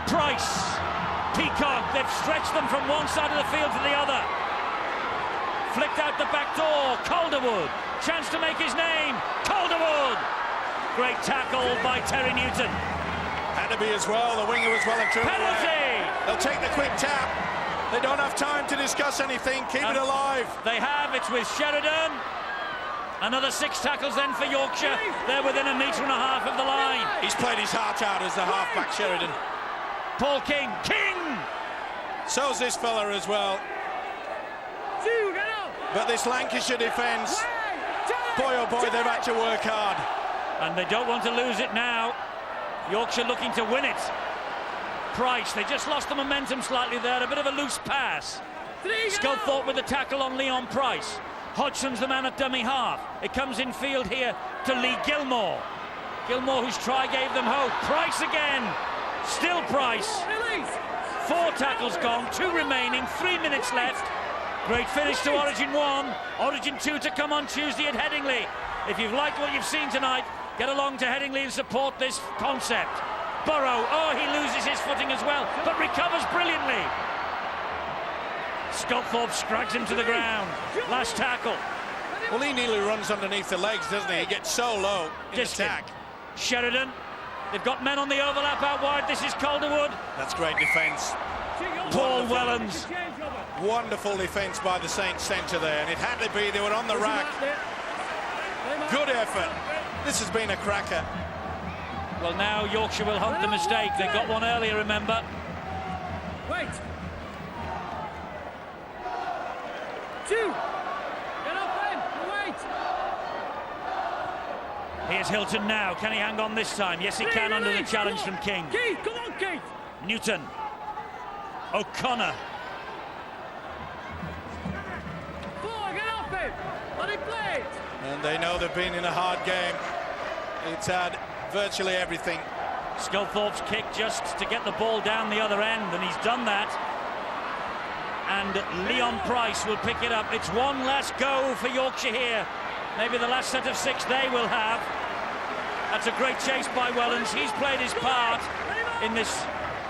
Price, Peacock. They've stretched them from one side of the field to the other. Flicked out the back door. Calderwood, chance to make his name. Calderwood. Great tackle by Terry Newton. Had to be as well. The winger was well and truly Penalty! away. They'll take the quick tap. They don't have time to discuss anything. Keep it alive. They have. It's with Sheridan. Another 6 tackles then for Yorkshire. They're within 1.5 metres of the line. He's played his heart out as the half-back, Sheridan. Paul King. King! So's this fella as well. But this Lancashire defence, boy oh boy, they've had to work hard. And they don't want to lose it now. Yorkshire looking to win it. Price, they just lost the momentum slightly there. A bit of a loose pass. Sculthorpe with the tackle on Leon Price. Hodgson's the man at dummy half. It comes in field here to Lee Gilmore. Gilmore, whose try gave them hope. Price again. Still Price. 4 tackles gone, 2 remaining, 3 minutes left. Great finish to Origin 1. Origin 2 to come on Tuesday at Headingley. If you've liked what you've seen tonight, get along to Headingley and support this concept. Burrow, oh, he loses his footing as well, but recovers brilliantly. Sculthorpe scrags him to the ground. Last tackle. Well, he nearly runs underneath the legs, doesn't he? He gets so low in attack. Sheridan. They've got men on the overlap out wide. This is Calderwood. That's great defence. Paul Wellens. Wonderful defence by the Saints centre there, and it had to be. They were on the rack. Good effort. This has been a cracker. Well, now Yorkshire will hunt the mistake. They got one earlier, remember. Wait. 2. Get up then. Wait. Here's Hilton now. Can he hang on this time? Yes, he can under the challenge from King. Keith, come on, Keith. Newton. O'Connor. Get up him. Let him play it. And they know they've been in a hard game. It's had virtually everything. Sculthorpe's kick just to get the ball down the other end, and he's done that. And Leon Price will pick it up. It's one last go for Yorkshire here. Maybe the last set of 6 they will have. That's a great chase by Wellens. He's played his part in this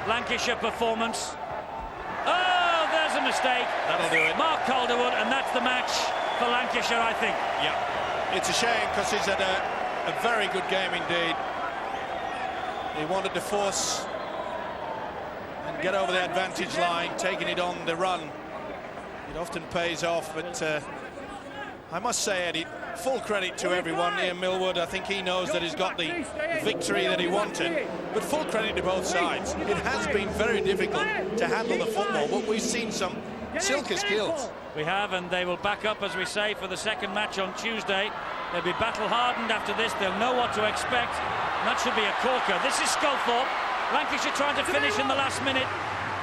Lancashire performance. Oh, there's a mistake. That'll do it. Mark Calderwood, and that's the match for Lancashire, I think. Yeah, it's a shame because he's had a very good game indeed. He wanted to force and get over the advantage line, taking it on the run. It often pays off, but I must say, Eddie, full credit to everyone near Millwood. I think he knows that he's got the victory that he wanted, but full credit to both sides. It has been very difficult to handle the football, but we've seen some silky skills. We have, and they will back up, as we say, for the second match on Tuesday. They'll be battle-hardened after this. They'll know what to expect. And that should be a corker. This is Sculthorpe. Lancashire trying to finish in the last minute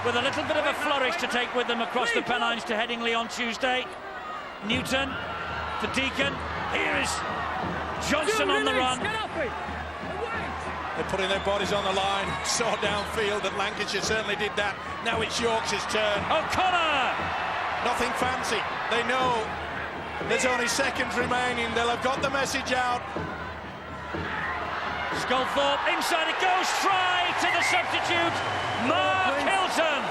with a little bit of a flourish to take with them across the Pennines to Headingley on Tuesday. Newton to Deacon. Here is Johnson on the run. They're putting their bodies on the line. Saw downfield that Lancashire certainly did that. Now it's Yorkshire's turn. O'Connor! Nothing fancy. They know there's only seconds remaining. They'll have got the message out. Sculthorpe, inside it goes. Try to the substitute, Mark Hilton.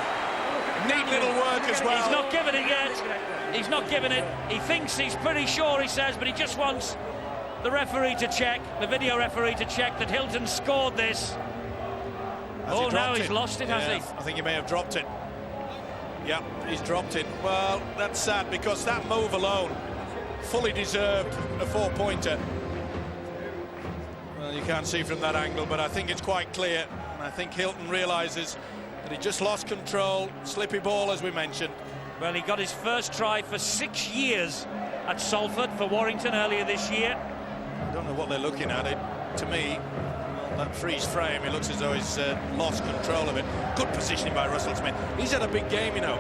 Neat little work as well. He's not given it yet. He's not given it. He thinks he's pretty sure, he says, but he just wants the referee to check, the video referee to check that Hilton scored this. Oh, now he's lost it, has he? I think he may have dropped it. Yeah, he's dropped it. Well, that's sad because that move alone fully deserved a 4-pointer. Well, you can't see from that angle, but I think it's quite clear. And I think Hilton realises that he just lost control. Slippy ball, as we mentioned. Well, he got his first try for 6 years at Salford for Warrington earlier this year. I don't know what they're looking at. It, to me, that freeze frame, it looks as though he's lost control of it. Good positioning by Russell Smith. He's had a big game, you know.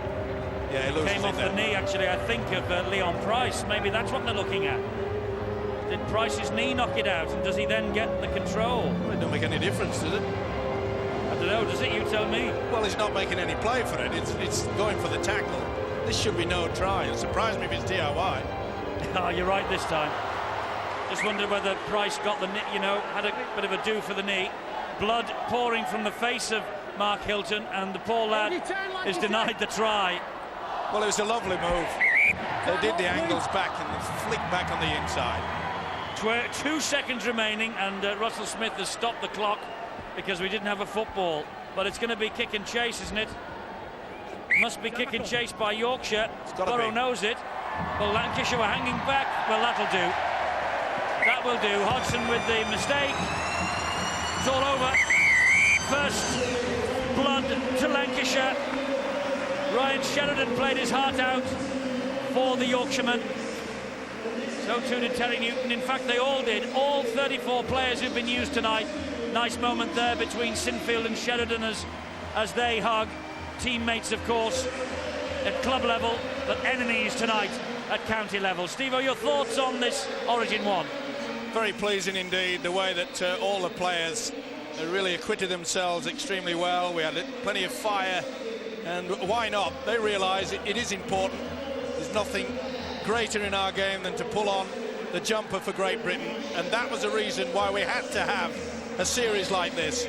Yeah, he loses came off the knee, actually, I think, of Leon Price. Maybe that's what they're looking at. Did Price's knee knock it out, and does he then get the control? Well, it don't make any difference, does it? I don't know, does it? You tell me. Well, he's not making any play for it. It's going for the tackle. This should be no try. It'll surprise me if it's DIY. Oh, you're right this time. Just wondered whether Price got the knee, you know, had a bit of a do for the knee. Blood pouring from the face of Mark Hilton, and the poor lad is denied the try. Well, it was a lovely move. They did the angles back and the flick back on the inside. 2 seconds remaining, and Russell Smith has stopped the clock because we didn't have a football. But it's going to be kick and chase, isn't it? Must be kick and chase by Yorkshire. Borough knows it. Well, Lancashire were hanging back. Well, that'll do. That will do. Hodgson with the mistake. It's all over. First blood to Lancashire. Ryan Sheridan played his heart out for the Yorkshireman. So too did Terry Newton. In fact, they all did. All 34 players who've been used tonight. Nice moment there between Sinfield and Sheridan as they hug. Teammates, of course, at club level, but enemies tonight at county level. Steve-O, your thoughts on this Origin 1? Very pleasing indeed, the way that all the players really acquitted themselves extremely well. We had plenty of fire, and why not? They realise it is important. There's nothing greater in our game than to pull on the jumper for Great Britain, and that was the reason why we had to have a series like this.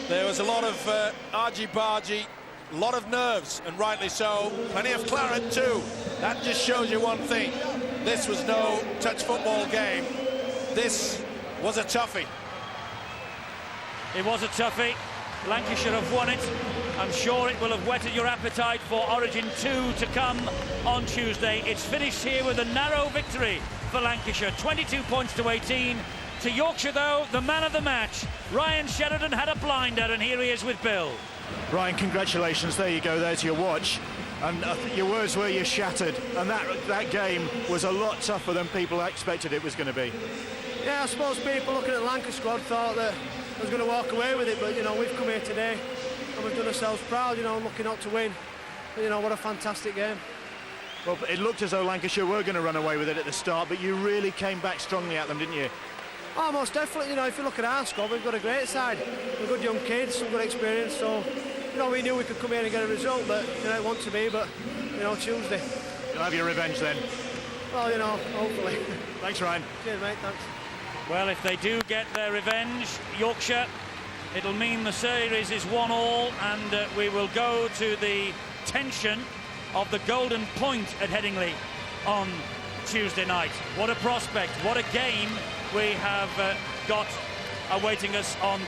There was a lot of argy-bargy, a lot of nerves, and rightly so. Plenty of claret too. That just shows you one thing. This was no touch football game. This was a toughie. It was a toughie. Lancashire have won it. I'm sure it will have whetted your appetite for Origin 2 to come on Tuesday. It's finished here with a narrow victory for Lancashire, 22 points to 18. To Yorkshire, though, the man of the match, Ryan Sheridan, had a blinder, and here he is with Bill. Ryan, congratulations. There you go. There's your watch. And your words were you're shattered. And that game was a lot tougher than people expected it was going to be. Yeah, I suppose people looking at the Lancashire squad thought that I was going to walk away with it, but, you know, we've come here today and we've done ourselves proud, you know, looking out to win. But, you know, what a fantastic game. Well, it looked as though Lancashire were going to run away with it at the start, but you really came back strongly at them, didn't you? Oh, most definitely. You know, if you look at our squad, we've got a great side. We've got young kids, some good experience, so, you know, we knew we could come here and get a result, but, you know, it wasn't to be, but, you know, Tuesday. You'll have your revenge then. Well, you know, hopefully. Thanks, Ryan. Cheers, mate, thanks. Well, if they do get their revenge, Yorkshire, it'll mean the series is 1-1, and we will go to the tension of the Golden Point at Headingley on Tuesday night. What a prospect, what a game we have got awaiting us on